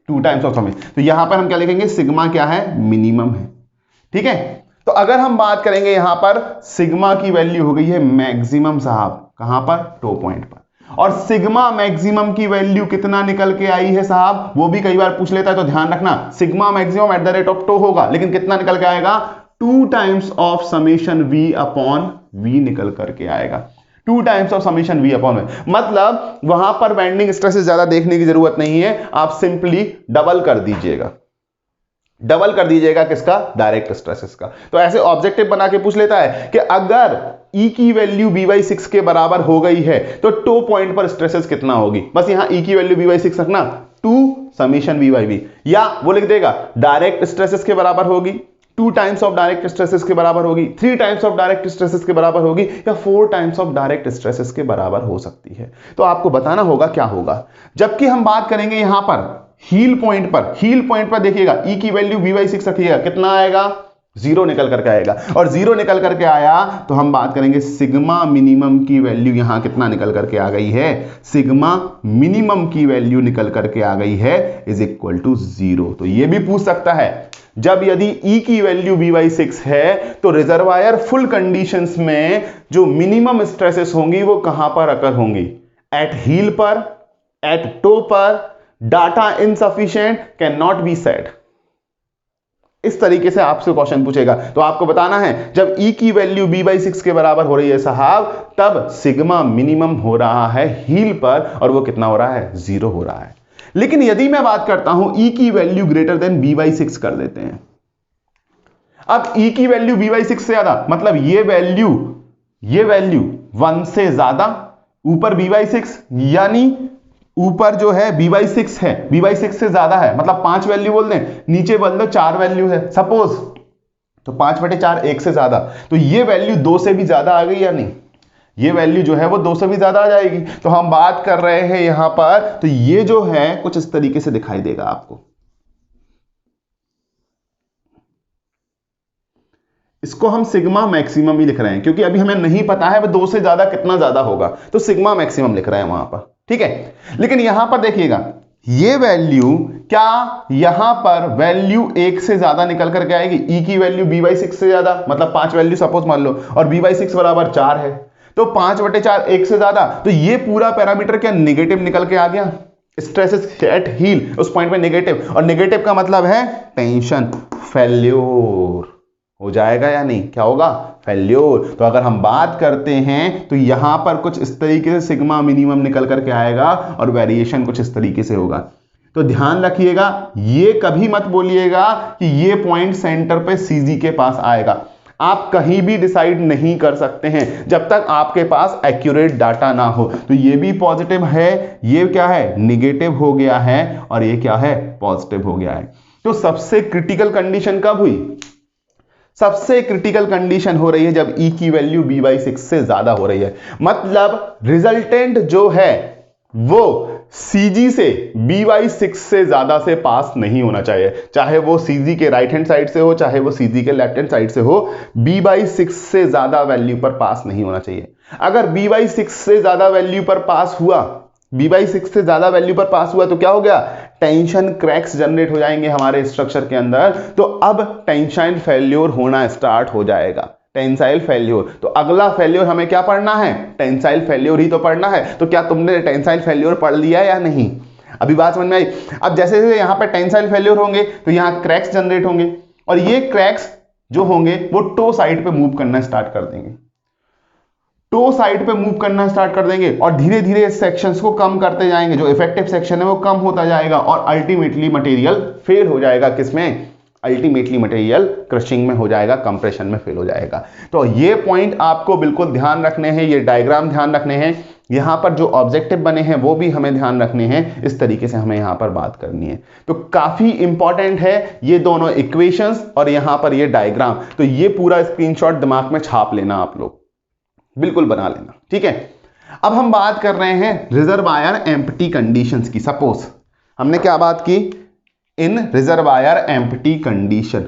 2 टाइम्स ऑफ समेशन। तो यहां पर हम क्या लिखेंगे, सिग्मा क्या है, मिनिमम है। ठीक है, तो अगर हम बात करेंगे यहां पर सिग्मा की वैल्यू हो गई है मैक्सिमम साहब, कहां पर, टो पॉइंट पर। और सिग्मा मैक्सिमम की वैल्यू कितना निकल के आई है साहब, वो भी कई बार पूछ लेता है, तो ध्यान रखना sigma maximum at the rate of toe होगा, लेकिन कितना निकल के आएगा, 2 times of summation v upon v निकल करके आएगा, 2 times of summation v upon v। मतलब वहां पर बेंडिंग स्ट्रेसेस ज्यादा देखने की जरूरत नहीं है, आप सिंपली डबल कर दीजिएगा, डबल कर दीजिएगा किसका, डायरेक्ट स्ट्रेसेस का। तो ऐसे ऑब्जेक्टिव बना के पूछ लेता है कि अगर E की वैल्यू by6 के बराबर हो गई है तो टो पॉइंट पर स्ट्रेसेस कितना होगी, बस यहां E की वैल्यू by6 रखना, 2 समेशन v by v, या वो लिख देगा डायरेक्ट स्ट्रेसेस के बराबर होगी, 2 टाइम्स ऑफ डायरेक्ट स्ट्रेसेस के बराबर होगी, 3 टाइम्स ऑफ डायरेक्ट स्ट्रेसेस के बराबर होगी, या 4 टाइम्स ऑफ डायरेक्ट स्ट्रेसेस के बराबर हो सकती है। तो आपको बताना होगा क्या होगा। जबकि हम बात करेंगे यहां पर हील पॉइंट पर, हील पॉइंट पर देखिएगा ई की वैल्यू by6 रखिएगा, कितना आएगा, 0 निकल करके आएगा, और 0 निकल करके आया तो हम बात करेंगे सिग्मा मिनिमम की वैल्यू यहां कितना निकल करके आ गई है, सिग्मा मिनिमम की वैल्यू निकल करके आ गई है इज इक्वल टू 0। तो ये भी पूछ सकता है, जब यदि E की वैल्यू by6 है तो रिजर्वायर फुल कंडीशंस में जो मिनिमम स्ट्रेसेस होंगी वो कहां पर अकर होंगी, एट हील पर, एट टो पर, data insufficient, can not be said. इस तरीके से आपसे क्वेश्चन पूछेगा, तो आपको बताना है जब E की वैल्यू by6 के बराबर हो रही है साहब, तब सिग्मा मिनिमम हो रहा है हील पर, और वो कितना हो रहा है, 0 हो रहा है। लेकिन यदि मैं बात करता हूं E की वैल्यू ग्रेटर देन by6 कर देते हैं, अब E की वैल्यू by6 से ज्यादा, मतलब ये वैल्यू 1 से ज्यादा, ऊपर by6, यानी ऊपर जो है by6 है, by6 से ज्यादा है, मतलब 5 वैल्यू बोल दें, नीचे बोल दो 4 वैल्यू है सपोज, तो 5/4 1 से ज्यादा, तो ये वैल्यू 2 से भी ज्यादा आ गई या नहीं, ये वैल्यू जो है वो 2 से भी ज्यादा आ जाएगी। तो हम बात कर रहे हैं यहां पर, तो ये जो है कुछ इस तरीके से दिखाई देगा आपको, इसको हम सिग्मा मैक्सिमम ही लिख रहे हैं, क्योंकि अभी हमें नहीं पता है वो 2 से ज्यादा कितना ज्यादा होगा, तो सिग्मा मैक्सिमम लिख रहे हैं वहां पर। ठीक है, लेकिन यहां पर देखिएगा ये वैल्यू, क्या यहां पर वैल्यू 1 से ज्यादा निकल करके आएगी, E की वैल्यू by6 से ज्यादा, मतलब 5 वैल्यू सपोज मान लो, और by6 बराबर 4 है, तो 5/4 1 से ज्यादा, तो ये पूरा पैरामीटर क्या नेगेटिव निकल के आ गया, स्ट्रेसेस एट हील उस पॉइंट पे नेगेटिव, और नेगेटिव का मतलब है टेंशन फेल्योर हो जाएगा या नहीं, क्या होगा, फेल्योर। तो अगर हम बात करते हैं तो यहां पर कुछ इस तरीके से सिग्मा मिनिमम निकल करके आएगा, और वेरिएशन कुछ इस तरीके से होगा। तो ध्यान रखिएगा, ये कभी मत बोलिएगा कि ये पॉइंट सेंटर पे सीजी के पास आएगा, आप कहीं भी डिसाइड नहीं कर सकते हैं जब तक आपके पास एक्यूरेट डाटा ना हो। तो ये भी पॉजिटिव है, ये क्या है, निगेटिव हो गया है, और ये क्या है, पॉजिटिव हो गया है। तो सबसे क्रिटिकल कंडीशन कब हुई, सबसे क्रिटिकल कंडीशन हो रही है जब E की वैल्यू by6 से ज्यादा हो रही है, मतलब रिजल्टेंट जो है वो CG से by6 से ज्यादा से पास नहीं होना चाहिए, चाहे वो CG के राइट हैंड साइड से हो, चाहे वो CG के लेफ्ट हैंड साइड से हो, by6 से ज्यादा वैल्यू पर पास नहीं होना चाहिए। अगर by6 से ज्यादा वैल्यू पर पास हुआ, by6 से ज्यादा वैल्यू पर पास हुआ तो क्या हो गया, टेंशन क्रैक्स जनरेट हो जाएंगे हमारे स्ट्रक्चर के अंदर, तो अब टेंसाइल फेल्योर होना स्टार्ट हो जाएगा, टेंसाइल फेल्योर। तो अगला फेल्योर हमें क्या पढ़ना है, टेंसाइल फेल्योर ही तो पढ़ना है। तो क्या तुमने टेंसाइल फेल्योर पढ़ लिया या नहीं, अभी बात समझ में आई। अब जैसे जैसे यहाँ पर टेंसाइल फेल्योर होंगे तो यहाँ क्रैक्स जनरेट होंगे, और ये क्रैक्स जो होंगे वो टो साइड पे मूव करना स्टार्ट कर देंगे, टो साइड पे मूव करना स्टार्ट कर देंगे, और धीरे धीरे इस सेक्शंस को कम करते जाएंगे, जो इफेक्टिव सेक्शन है वो कम होता जाएगा, और अल्टीमेटली मटेरियल फेल हो जाएगा, किसमें, अल्टीमेटली मटेरियल क्रशिंग में हो जाएगा, कंप्रेशन में फेल हो जाएगा। तो ये पॉइंट आपको बिल्कुल ध्यान रखने हैं, ये डायग्राम ध्यान रखने हैं, यहां पर जो ऑब्जेक्टिव बने हैं वो भी हमें ध्यान रखने हैं, इस तरीके से हमें यहां पर बात करनी है। तो काफी इंपॉर्टेंट है ये दोनों इक्वेशंस और यहां पर ये डायग्राम, तो ये पूरा स्क्रीनशॉट दिमाग में छाप लेना आप लोग, बिल्कुल बना लेना, ठीक है। अब हम बात कर रहे हैं रिजर्वायर एम्प्टी कंडीशंस की। सपोज हमने क्या बात की, इन रिजर्वायर एम्प्टी कंडीशन।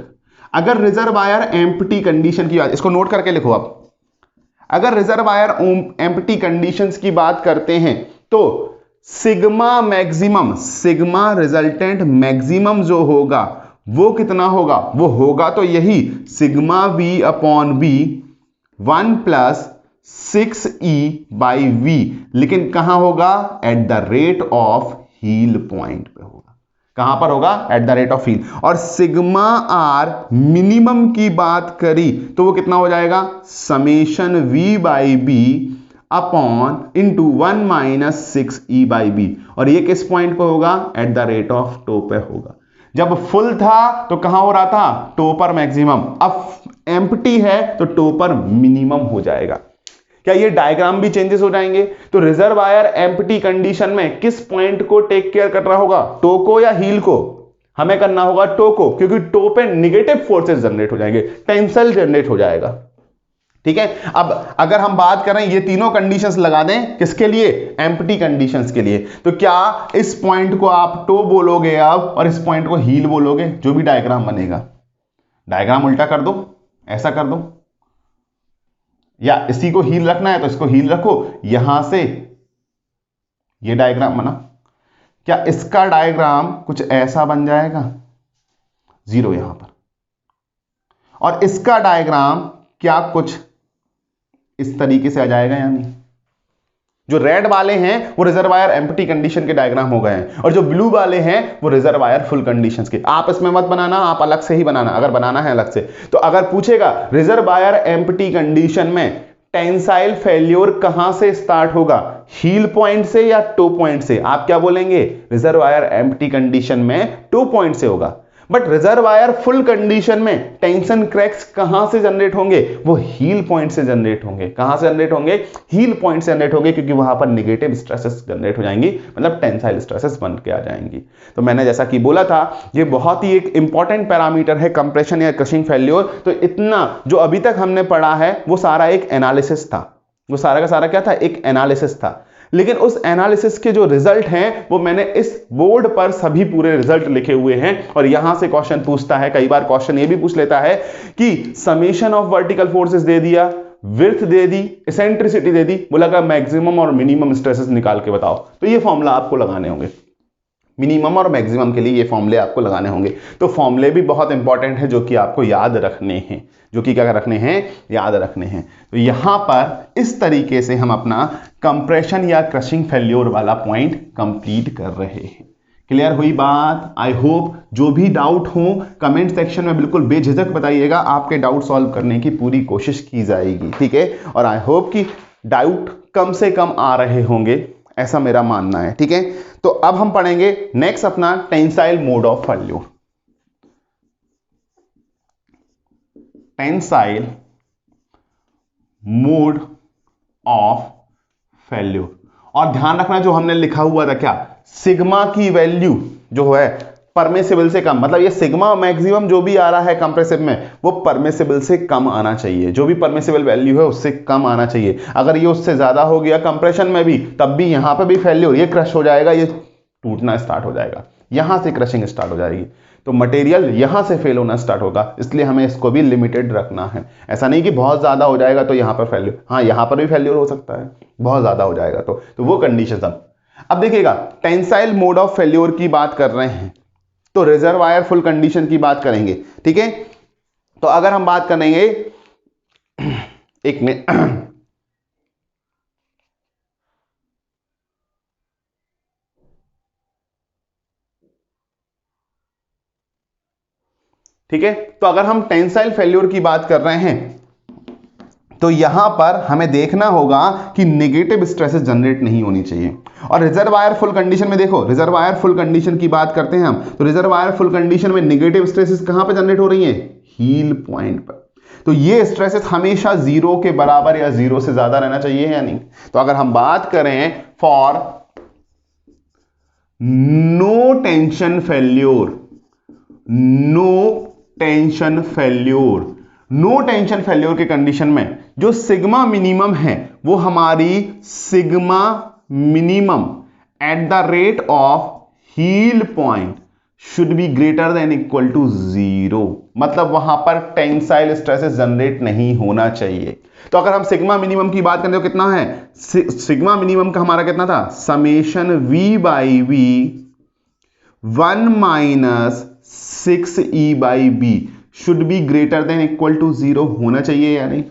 अगर रिजर्वायर एम्प्टी कंडीशन की बात, इसको नोट करके लिखो आप, अगर रिजर्वायर एम्प्टी कंडीशंस की बात करते हैं तो sigma maximum, sigma resultant maximum जो होगा वो कितना होगा, वो होगा तो यही sigma V upon B 1 plus 6E/V, लेकिन कहां होगा, at the rate of heel point पे होगा। कहां पर होगा, at the rate of heel. और सिग्मा आर मिनिमम की बात करी तो वो कितना हो जाएगा, summation V/B upon into 1 minus 6E/B, और ये किस पॉइंट पे होगा, at the rate of toe पे होगा। जब फुल था तो कहां हो रहा था, टो पर मैक्सिमम, अब एम्प्टी है तो टो पर मिनिमम हो जाएगा। क्या ये डायग्राम भी चेंजेस हो जाएंगे? तो रिजर्वायर एम्प्टी कंडीशन में किस पॉइंट को टेक केयर करना होगा, टो को या हील को? हमें करना होगा टो को, क्योंकि टो पे निगेटिव फोर्सेस जनरेट हो जाएंगे, टेंसल जनरेट हो जाएगा। ठीक है, अब अगर हम बात करें ये तीनों कंडीशंस लगा दें किसके लिए, एम्प्टी कंडीशंस के लिए, तो क्या इस पॉइंट को आप टो बोलोगे अब और इस पॉइंट को हील बोलोगे? जो भी डायग्राम बनेगा, डायग्राम उल्टा कर दो, ऐसा कर दो, या इसी को हील रखना है तो इसको हील रखो, यहां से ये डायग्राम बना, क्या इसका डायग्राम कुछ ऐसा बन जाएगा, 0 यहां पर, और इसका डायग्राम क्या कुछ इस तरीके से आ जाएगा या नहीं? जो रेड वाले हैं वो रिजर्वायर एम्प्टी कंडीशन के डायग्राम हो गए हैं, और जो ब्लू वाले हैं वो रिजर्वायर फुल कंडीशंस के। आप इसमें मत बनाना, आप अलग से ही बनाना, अगर बनाना है अलग से। तो अगर पूछेगा रिजर्वायर एम्प्टी कंडीशन में टेंसाइल फेल्योर कहां से स्टार्ट होगा, हील पॉइंट से या टो पॉइंट से, आप क्या बोलेंगे, रिजर्वायर एम्प्टी कंडीशन में टो पॉइंट से होगा। बट रिजर्वायर फुल कंडीशन में टेंशन क्रैक्स कहां से जनरेट होंगे, वो हील पॉइंट से जनरेट होंगे। कहां से जनरेट होंगे, हील पॉइंट से जनरेट होंगे, क्योंकि वहां पर नेगेटिव स्ट्रेसेस जनरेट हो जाएंगी, मतलब टेंसाइल स्ट्रेसेस बन के आ जाएंगी। तो मैंने जैसा कि बोला था, ये बहुत ही एक इंपॉर्टेंट पैरामीटर है कंप्रेशन या क्रशिंग फेल्योर। तो इतना जो अभी तक हमने पढ़ा है वो सारा एक एनालिसिस था, वो सारा का सारा क्या था, एक एनालिसिस था। लेकिन उस एनालिसिस के जो रिजल्ट हैं वो मैंने इस बोर्ड पर सभी पूरे रिजल्ट लिखे हुए हैं, और यहां से क्वेश्चन पूछता है, कई बार क्वेश्चन ये भी पूछ लेता है कि समेशन ऑफ वर्टिकल फोर्सेस दे दिया, विड्थ दे दी, एसेंट्रिसिटी दे दी, बोला का मैक्सिमम और मिनिमम स्ट्रेसेस निकाल के बताओ। तो ये फॉर्मूला आपको लगाने होंगे, मिनिमम और मैक्सिमम के लिए ये फॉर्मूले आपको लगाने होंगे। तो फॉर्मूले भी बहुत इंपॉर्टेंट है जो कि आपको याद रखने हैं, जो कि क्या रखने हैं, याद रखने हैं। तो यहां पर इस तरीके से हम अपना कंप्रेशन या क्रशिंग फेल्योर वाला पॉइंट कंप्लीट कर रहे हैं। क्लियर हुई बात? आई होप जो भी डाउट हो कमेंट सेक्शन में बिल्कुल बेझिझक बताइएगा, आपके डाउट सॉल्व करने की पूरी कोशिश की जाएगी। ठीक है, और आई होप कि डाउट कम से कम आ रहे होंगे, ऐसा मेरा मानना है। ठीक है, तो अब हम पढ़ेंगे नेक्स्ट अपना tensile mode of failure. Tensile mode of failure, और ध्यान रखना जो हमने लिखा हुआ था, क्या सिग्मा की वैल्यू जो है परमिसिबल से कम, मतलब ये सिग्मा मैक्सिमम जो भी आ रहा है कंप्रेसिव में वो परमिसिबल से कम आना चाहिए, जो भी परमिसिबल वैल्यू है उससे कम आना चाहिए। अगर ये उससे ज्यादा हो गया कंप्रेशन में भी, तब भी यहां पे भी फेल्योर, ये क्रश हो जाएगा, ये टूटना स्टार्ट हो जाएगा, यहां से क्रशिंग स्टार्ट हो जाएगी, तो मटेरियल यहां से फेल होना स्टार्ट होगा। इसलिए हमें इसको भी लिमिटेड रखना है, ऐसा नहीं कि बहुत ज्यादा हो जाएगा तो यहां पर फेल्योर, हाँ यहां पर भी फेल्योर हो सकता है बहुत ज्यादा हो जाएगा तो वो कंडीशन। अब देखिएगा टेंसाइल मोड ऑफ फेल्योर की बात कर रहे हैं तो रिजर्वायर फुल कंडीशन की बात करेंगे। ठीक है, तो अगर हम बात करेंगे, एक मिनट, ठीक है, तो अगर हम टेंसाइल फेल्योर की बात कर रहे हैं तो यहां पर हमें देखना होगा कि नेगेटिव स्ट्रेसेस जनरेट नहीं होनी चाहिए। और रिजर्वायर फुल कंडीशन में देखो, रिजर्वायर फुल कंडीशन की बात करते हैं हम, तो रिजर्वायर फुल कंडीशन में नेगेटिव स्ट्रेसेस कहां पर जनरेट हो रही हैं, हील पॉइंट पर। तो ये स्ट्रेसेस हमेशा 0 के बराबर या 0 से ज्यादा रहना चाहिए या नहीं। तो अगर हम बात करें for no tension failure, no tension failure, no tension failure के कंडीशन में जो सिग्मा मिनिमम है वो हमारी sigma minimum at the rate of heel point should be greater than equal to 0, मतलब वहां पर टेंसाइल स्ट्रेसेस जनरेट नहीं होना चाहिए। तो अगर हम सिग्मा मिनिमम की बात करें तो कितना है, सिग्मा मिनिमम का हमारा कितना था, summation V by V 1 minus 6e by B should be greater than equal to 0, होना चाहिए या नहीं,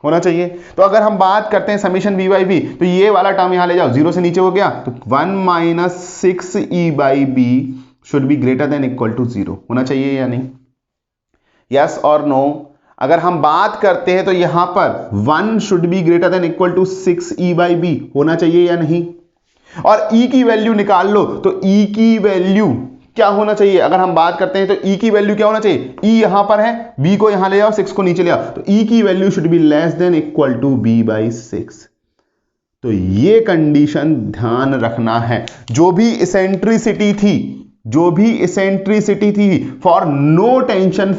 होना चाहिए। तो अगर हम बात करते हैं समेशन वी बाई बी, तो ये वाला टर्म यहां ले जाओ, 0 से नीचे हो गया, तो 1 minus 6e by B should be greater than equal to 0, होना चाहिए या नहीं, यस और नो। अगर हम बात करते हैं तो यहां पर 1 should be greater than equal to 6e by B, होना चाहिए या नहीं। और e की वैल्यू निकाल लो, तो e की वैल्यू क्या होना चाहिए, अगर हम बात करते हैं तो e की वैल्यू क्या होना चाहिए, e यहां पर है, b को यहां ले आओ, 6 को नीचे ले आओ, तो e की value should be less than equal to b by 6। तो ये कंडीशन ध्यान रखना है। जो भी इसेंट्रिसिटी थी फॉर नो टेंशन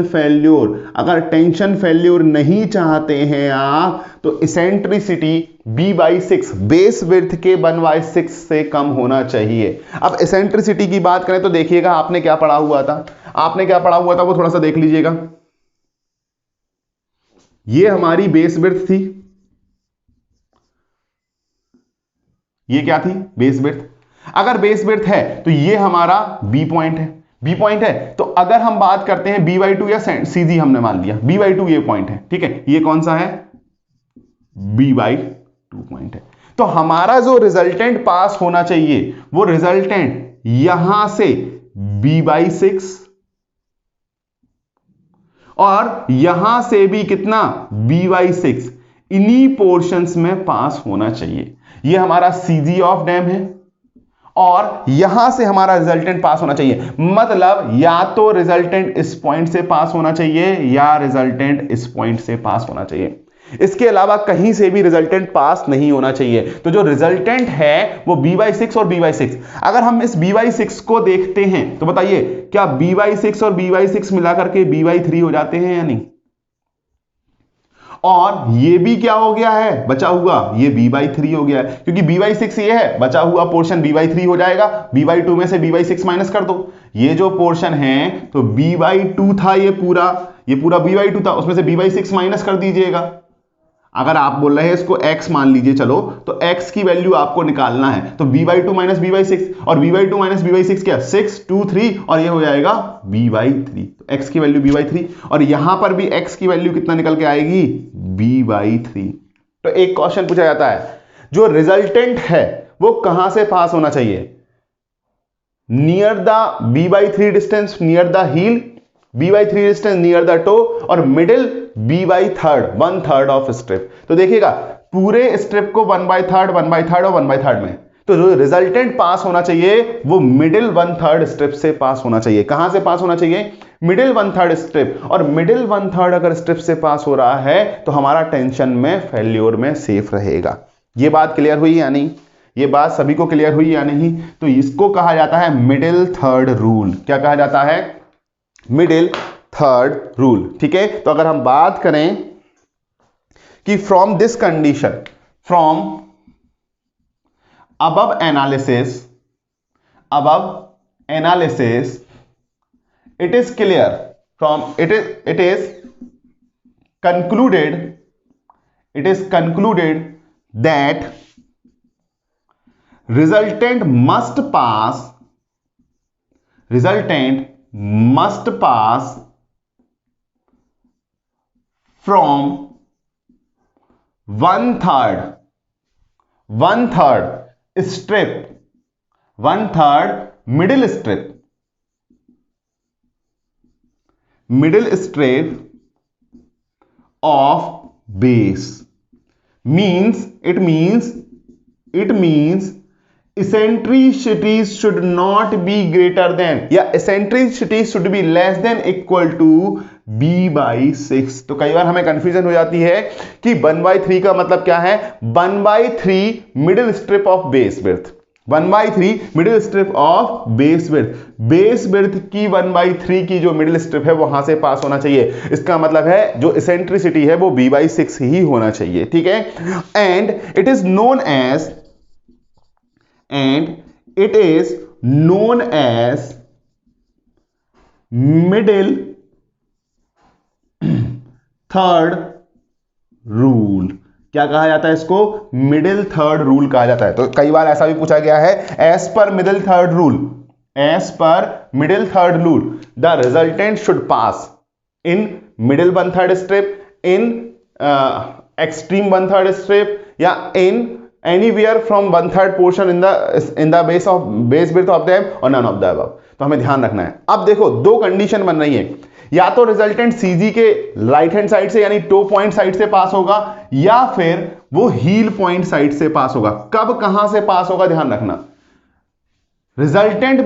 फेल्योर, अगर टेंशन फेल्योर नहीं चाहते हैं आप, तो इसेंट्रिसिटी b/6 बेस विड्थ के 1/6 से कम होना चाहिए। अब इसेंट्रिसिटी की बात करें तो देखिएगा आपने क्या पढ़ा हुआ था, वो थोड़ा सा देख लीजिएगा। ये हमारी बेस विड्थ थी, ये क्या थी, बेस विड्थ। अगर बेस विड्थ है तो ये हमारा बी पॉइंट है, तो अगर हम बात करते हैं b/2 या सीधी हमने मान लिया b/2 ये पॉइंट है, ठीक है, ये कौन सा है, b/2 पॉइंट है। तो हमारा जो रिजल्टेंट पास होना चाहिए वो रिजल्टेंट यहां से b/6 और यहां से भी कितना b/6, इन्हीं पोर्शंस में पास होना चाहिए। ये हमारा सीजी ऑफ डैम है और यहां से हमारा रिजल्टेंट पास होना चाहिए, मतलब या तो रिजल्टेंट इस पॉइंट से पास होना चाहिए या रिजल्टेंट इस पॉइंट से पास होना चाहिए। इसके अलावा कहीं से भी रिजल्टेंट पास नहीं होना चाहिए। तो जो रिजल्टेंट है वो b/6 और b/6। अगर हम इस b/6 को देखते हैं तो बताइए क्या b/6 और b/6 मिलाकर के b/3 हो जाते हैं या नहीं। और ये भी क्या हो गया है, बचा हुआ, ये b/3 हो गया है, क्योंकि b/6 ये है, बचा हुआ पोर्शन b/3 हो जाएगा। b/2 में से b/6 माइनस कर दो, ये जो पोर्शन है तो b/2 था, ये पूरा b/2 था, उसमें से b/6 माइनस कर दीजिएगा। अगर आप बोल रहे हैं इसको x मान लीजिए, चलो, तो x की वैल्यू आपको निकालना है, तो b/2 माइनस b/6, और b/2 माइनस b/6 क्या, 6 2 3, और ये हो जाएगा b/3, तो x की वैल्यू b/3, और यहां पर भी x की वैल्यू कितना निकल के आएगी, b/3। तो एक क्वेश्चन पूछा जाता है, जो रिजल्टेंट है वो कहां से पास होना चाहिए, near the b/3 distance near the heel, b/3 distance near the toe, और मिडिल b/3 1/3 ऑफ स्ट्रिप। तो देखिएगा पूरे स्ट्रिप को 1/3 1/3 और 1/3 में, तो जो रिजल्टेंट पास होना चाहिए वो मिडिल 1/3 स्ट्रिप से पास होना चाहिए। कहां से पास होना चाहिए, मिडिल 1/3 स्ट्रिप, और मिडिल 1/3 अगर स्ट्रिप से पास हो रहा है तो हमारा टेंशन में फेल्योर में सेफ रहेगा। ये बात क्लियर हुई या नहीं, ये बात सभी को क्लियर हुई या नहीं। तो इसको कहा जाता है मिडिल थर्ड रूल। क्या कहा जाता है, मिडिल थर्ड रूल, ठीक है। तो अगर हम बात करें कि from this condition, from above analysis it is clear, from it is concluded that resultant must pass from 1/3 strip, 1/3 middle strip of base, it means eccentricities should not be greater than, या eccentricities should be less than equal to b/6। तो कई बार हमें confusion हो जाती है कि 1/3 का मतलब क्या है, 1/3 middle strip of base width, 1/3 middle strip of base width की 1/3 की जो मिडिल स्ट्रिप है वहां से पास होना चाहिए। इसका मतलब है जो इसेंट्रिसिटी है वो b/6 ही होना चाहिए, ठीक है। And it is known as middle third rule. क्या कहा जाता है इसको? मिडिल थर्ड रूल कहा जाता है। तो कई बार ऐसा भी पूछा गया है, as per middle third rule the resultant should pass in middle 1/3 strip, in extreme 1/3 strip, या in anywhere from 1/3 portion in the base width of them और नन ऑफ द अबव। तो हमें ध्यान रखना है। अब देखो दो कंडीशन बन रही है, या तो रिजल्टेंट सीजी के राइट हैंड साइड से यानी टो पॉइंट साइड से पास होगा, या फिर वो हील पॉइंट साइड से पास होगा। कब कहां से पास होगा ध्यान रखना। Resultant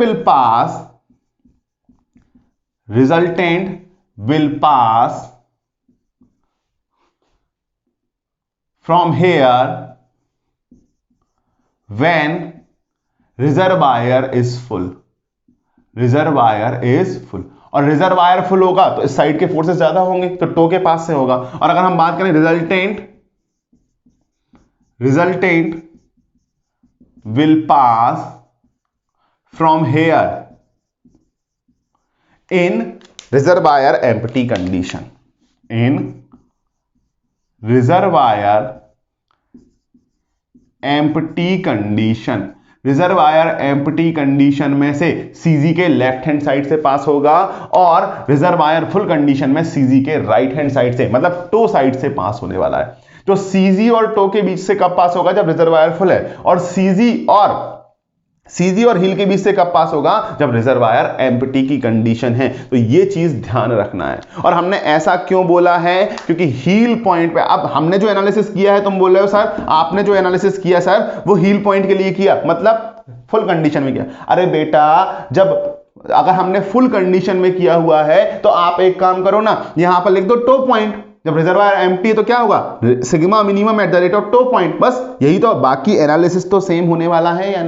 will pass from here when reservoir is full. और रिजर्वायर फुल होगा तो इस साइड के फोर्सेस ज्यादा होंगे, तो टो के पास से होगा। और अगर हम बात करें resultant will pass from here in reservoir empty condition. Reservoir empty condition में से सीजी के लेफ्ट हैंड साइड से पास होगा और रिजर्वायर फुल कंडीशन में सीजी के राइट हैंड साइड से, मतलब टो साइड से पास होने वाला है। तो सीजी और टो के बीच से कब पास होगा? जब रिजर्वायर फुल है। और सीजी और हील के बीच से कब पास होगा? जब रिजर्वायर एम्प्टी की कंडीशन है। तो ये चीज ध्यान रखना है। और हमने ऐसा क्यों बोला है? क्योंकि हील पॉइंट पे, अब हमने जो एनालिसिस किया है, तुम बोल रहे हो सर आपने जो एनालिसिस किया सर वो हील पॉइंट के लिए किया, मतलब फुल कंडीशन में किया। अरे बेटा, अगर हमने फुल कंडीशन में किया हुआ है तो आप एक काम करो ना, यहां पर लिख दो टो पॉइंट। जब रिजर्वायर एम्प्टी है तो क्या होगा? Sigma minimum at the rate of toe point. बस यही तो। बाकी एनालिसिस तो सेम होने वाला है या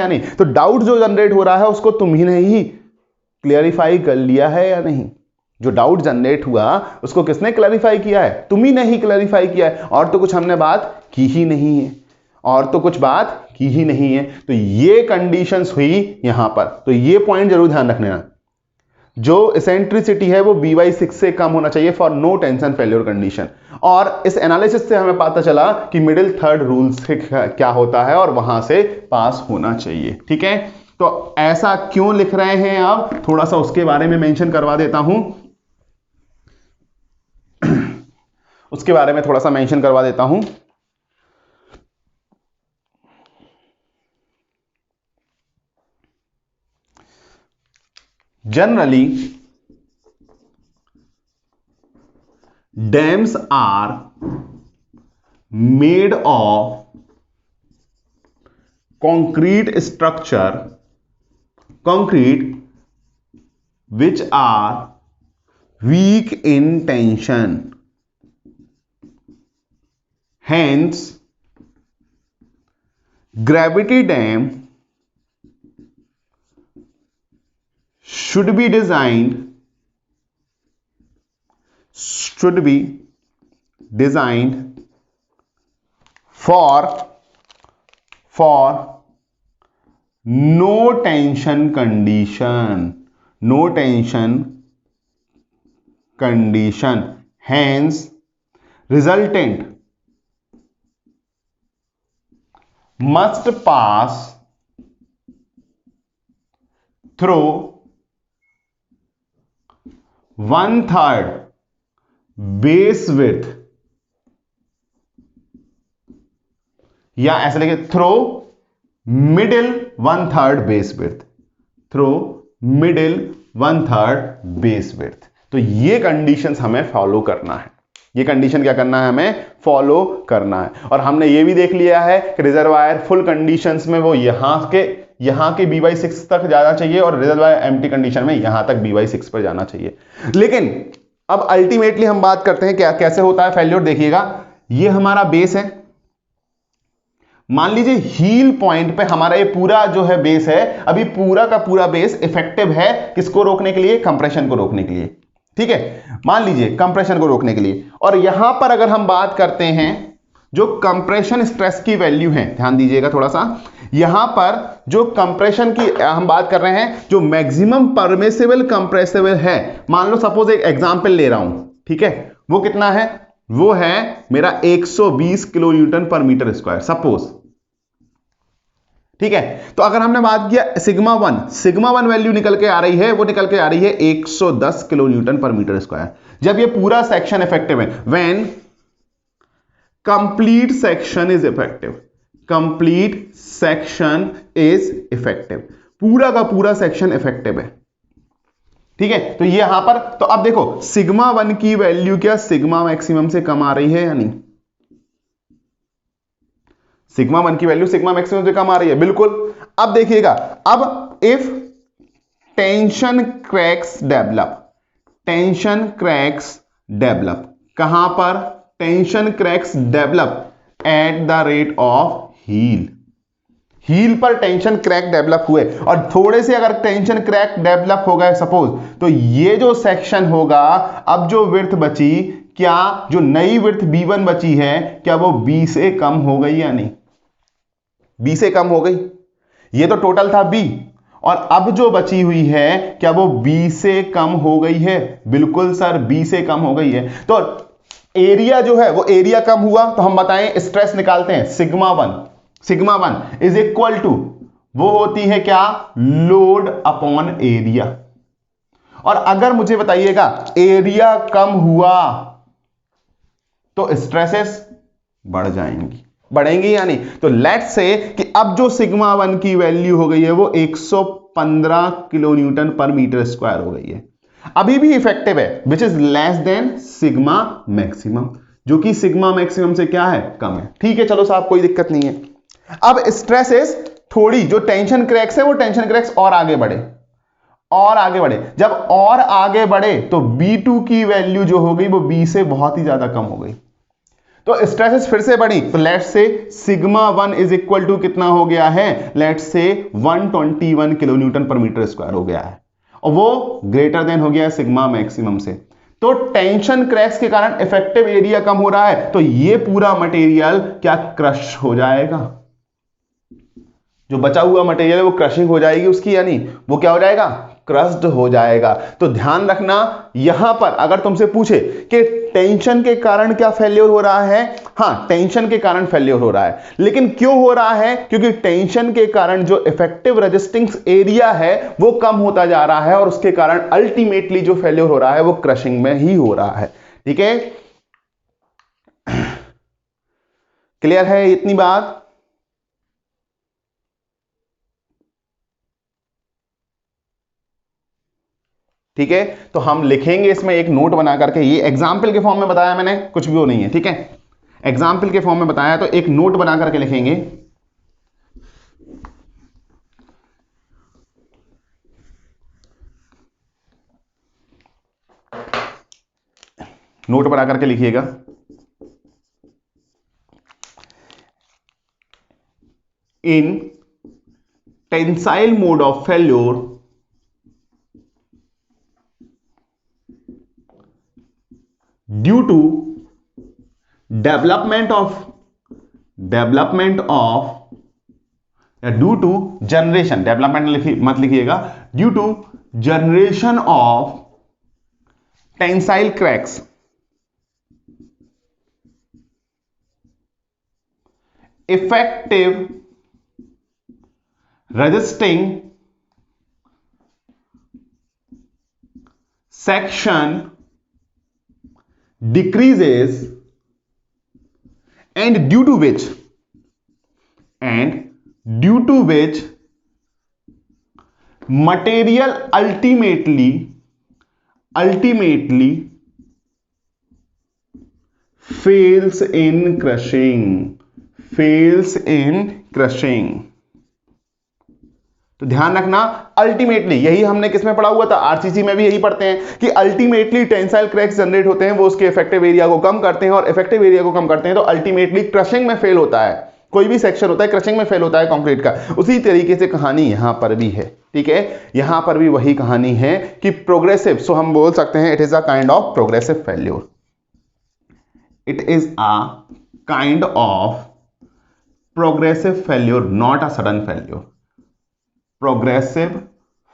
नहीं? तो डाउट जो जनरेट हो रहा है उसको तुम ही नहीं क्लियरिफाई कर लिया है या नहीं? जो डाउट जनरेट हुआ उसको किसने क्लैरिफाई किया है? तुम ही नहीं क्लैरिफाई किया है। और तो कुछ हमने बात की ही नहीं है। तो ये कंडीशंस हुई यहां पर। तो ये पॉइंट जरूर ध्यान रखना। जो इसेंट्रिसिटी है वो b/6 से कम होना चाहिए for no tension failure condition. और इस एनालिसिस से हमें पता चला कि मिडिल थर्ड रूल से क्या होता है और वहां से पास होना चाहिए, ठीक है। तो ऐसा क्यों लिख रहे हैं? अब थोड़ा सा उसके बारे में मेंशन करवा देता हूं। Generally, dams are made of concrete which are weak in tension. Hence, gravity dam should be designed for no tension condition. Hence, resultant must pass through 1/3 base width, या ऐसे लिखे थ्रो मिडिल 1/3 बेस विड्थ। तो ये conditions हमें follow करना है। हमें follow करना है। और हमने ये भी देख लिया है कि रिजर्वायर फुल कंडीशंस में वो यहां के b/6 तक जाना चाहिए और रिजर्वायर एम्प्टी कंडीशन में यहां तक b/6 पर जाना चाहिए। लेकिन अब अल्टीमेटली हम बात करते हैं क्या कैसे होता है फेल्योर। देखिएगा, ये हमारा बेस है, मान लीजिए हील पॉइंट पे हमारा ये पूरा जो है बेस है, अभी पूरा का पूरा बेस इफेक्टिव है किसको रोकने के लिए? कंप्रेशन को रोकने के लिए। ठीक है, मान लीजिए कंप्रेशन को रोकने के लिए। और यहां पर अगर हम बात करते हैं जो कंप्रेशन स्ट्रेस की वैल्यू है, ध्यान दीजिएगा थोड़ा सा, यहां पर जो कंप्रेशन की हम बात कर रहे हैं, जो मैक्सिमम परमिसिबल कंप्रेसिबल है, मान लो सपोज एक एग्जांपल ले रहा हूं, ठीक है, वो कितना है? वो है मेरा 120 kilo newton per metre square suppose. ठीक है, तो अगर हमने बात किया सिग्मा वन वैल्यू निकल के आ रही है, वो निकल के आ रही है 110 kilo newton per metre square. जब ये पूरा सेक्शन इफेक्टिव है, when complete section is effective, complete section is effective, पूरा का पूरा सेक्शन इफेक्टिव है। ठीक है, तो ये यहां पर, तो अब देखो सिग्मा वन की वैल्यू क्या सिग्मा मैक्सिमम से कम आ रही है या नहीं? सिग्मा वन की वैल्यू सिग्मा मैक्सिमम से कम आ रही है, बिल्कुल। अब देखिएगा, अब if tension cracks develop, tension cracks develop कहां पर? Tension cracks develop at the rate of heel, heel पर टेंशन क्रैक डेवलप हुए, और थोड़े से अगर टेंशन क्रैक डेवलप हो गए सपोज, तो ये जो सेक्शन होगा, अब जो विड्थ बची, क्या जो नई विड्थ B1 बची है, क्या वो B से कम हो गई या नहीं? B से कम हो गई। ये तो टोटल था B, और अब जो बची हुई है, क्या वो B से कम हो गई है? बिल्कुल सर, B से कम हो गई है। तो एरिया जो है वो एरिया कम हुआ, तो हम बताएं स्ट्रेस निकालते हैं, sigma one is equal to, वो होती है क्या? Load upon area. और अगर मुझे बताइएगा एरिया कम हुआ तो स्ट्रेसेस बढ़ जाएंगी, बढ़ेंगी या नहीं? तो लेट्स से कि अब जो सिग्मा वन की वैल्यू हो गई है वो 115 kilo newton per metre square हो गई है, अभी भी इफेक्टिव है, which is less than sigma maximum, जो कि सिग्मा मैक्सिमम से क्या है? कम है। ठीक है, चलो साहब, कोई दिक्कत नहीं है। अब स्ट्रेसेस थोड़ी, जो टेंशन क्रैक्स है वो टेंशन क्रैक्स और आगे बढ़े, और आगे बढ़े, जब और आगे बढ़े तो B2 की वैल्यू जो हो गई वो B से बहुत ही ज्यादा कम हो गई, तो स्ट्रेसेस फिर से बढ़ी। तो let's say sigma one is equal to कितना हो गया है? Let's say 121 kilo newton per metre square हो गया है, और वो ग्रेटर देन हो गया सिग्मा मैक्सिमम से। तो टेंशन क्रैक्स के कारण इफेक्टिव एरिया कम हो रहा है, तो ये पूरा मटेरियल क्या क्रश हो जाएगा? जो बचा हुआ मटेरियल है वो क्रशिंग हो जाएगी उसकी, यानी वो क्या हो जाएगा? क्रस्ड हो जाएगा। तो ध्यान रखना, यहां पर अगर तुमसे पूछे कि टेंशन के कारण क्या फेल्योर हो रहा है, हाँ, टेंशन के कारण फेल्योर हो रहा है, लेकिन क्यों हो रहा है? क्योंकि टेंशन के कारण जो इफेक्टिव रेजिस्टिंग एरिया है वो कम होता जा रहा है, और उसके कारण अल्टीमेटली जो फेल्योर हो रहा है वो क्रशिंग में ही हो रहा है। ठीक है, क्लियर है इतनी बात? ठीक है, तो हम लिखेंगे इसमें एक नोट बना करके, ये एग्जाम्पल के फॉर्म में बताया मैंने, कुछ भी वो नहीं है। ठीक है, एग्जाम्पल के फॉर्म में बताया, तो एक नोट बना करके लिखेंगे, नोट बना करके लिखिएगा, in tensile mode of failure due to development of या due to generation, डेवलपमेंट मत लिखिएगा, due to generation of tensile cracks, effective resisting section decreases, and due to which material ultimately fails in crushing। तो ध्यान रखना, ultimately, यही हमने किसमें पढ़ा हुआ था? आरसीसी में भी यही पढ़ते हैं कि अल्टीमेटली टेंसाइल क्रैक्स जनरेट होते हैं, वो उसके इफेक्टिव एरिया को कम करते हैं, और इफेक्टिव एरिया को कम करते हैं तो अल्टीमेटली क्रशिंग में फेल होता है। कोई भी सेक्शन होता है क्रशिंग में फेल होता है कंक्रीट का, उसी तरीके से कहानी यहां पर भी है। ठीक है, यहां पर भी वही कहानी है कि प्रोग्रेसिव, सो हम बोल सकते हैं it is a kind of progressive failure, it is a kind of progressive failure, not a sudden failure, progressive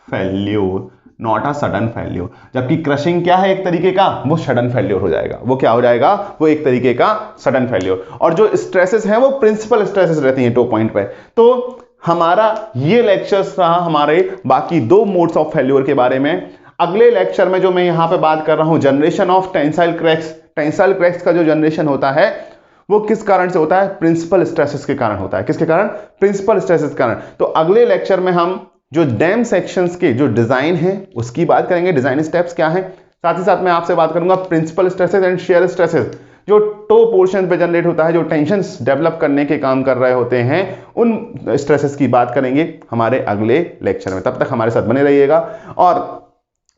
failure not a sudden failure. जबकि क्रशिंग क्या है एक तरीके का, वो सडन फेल्योर हो जाएगा, वो क्या हो जाएगा, वो एक तरीके का सडन फेल्योर। और जो स्ट्रेसेस हैं वो प्रिंसिपल स्ट्रेसेस रहती हैं टो पॉइंट पे। तो हमारा ये लेक्चर्स रहा हमारे बाकी दो मोड्स ऑफ फेल्योर के बारे में। अगले लेक्चर में जो मैं यहां पे बात कर रहा हूं generation of tensile cracks, tensile cracks का जो जनरेशन होता है वो किस कारण से होता है, प्रिंसिपल स्ट्रेसेस के कारण होता है। किसके कारण, प्रिंसिपल स्ट्रेसेस के कारण। तो अगले लेक्चर में हम जो डैम सेक्शंस के जो डिजाइन है उसकी बात करेंगे, डिजाइन स्टेप्स क्या हैं। साथ ही साथ मैं आपसे बात करूंगा principal stresses and shear stresses, जो टो पोर्शन पे जनरेट होता है, जो टेंशंस डेवलप करने के काम कर रहे होते हैं, उन स्ट्रेसेस की बात करेंगे हमारे अगले लेक्चर में। तब तक हमारे साथ बने रहिएगा। और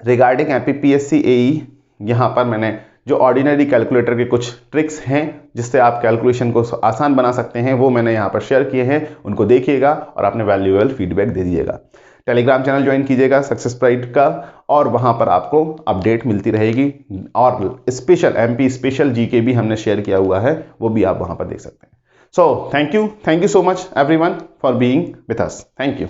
रिगार्डिंग एमपीपीएससी एई, यहाँ पर मैंने जो ऑर्डिनरी कैलकुलेटर के कुछ ट्रिक्स हैं जिससे आप कैलकुलेशन को आसान बना सकते हैं, वो मैंने यहाँ पर शेयर किए हैं, उनको देखिएगा और अपने वैल्यूएबल फीडबैक दे दीजिएगा। टेलीग्राम चैनल ज्वाइन कीजिएगा सक्सेस प्राइड का, और वहाँ पर आपको अपडेट मिलती रहेगी। और स्पेशल एमपी स्पेशल जीके भी हमने शेयर किया हुआ है, वो भी आप वहाँ पर देख सकते हैं। So thank you so much everyone for being with us. Thank you.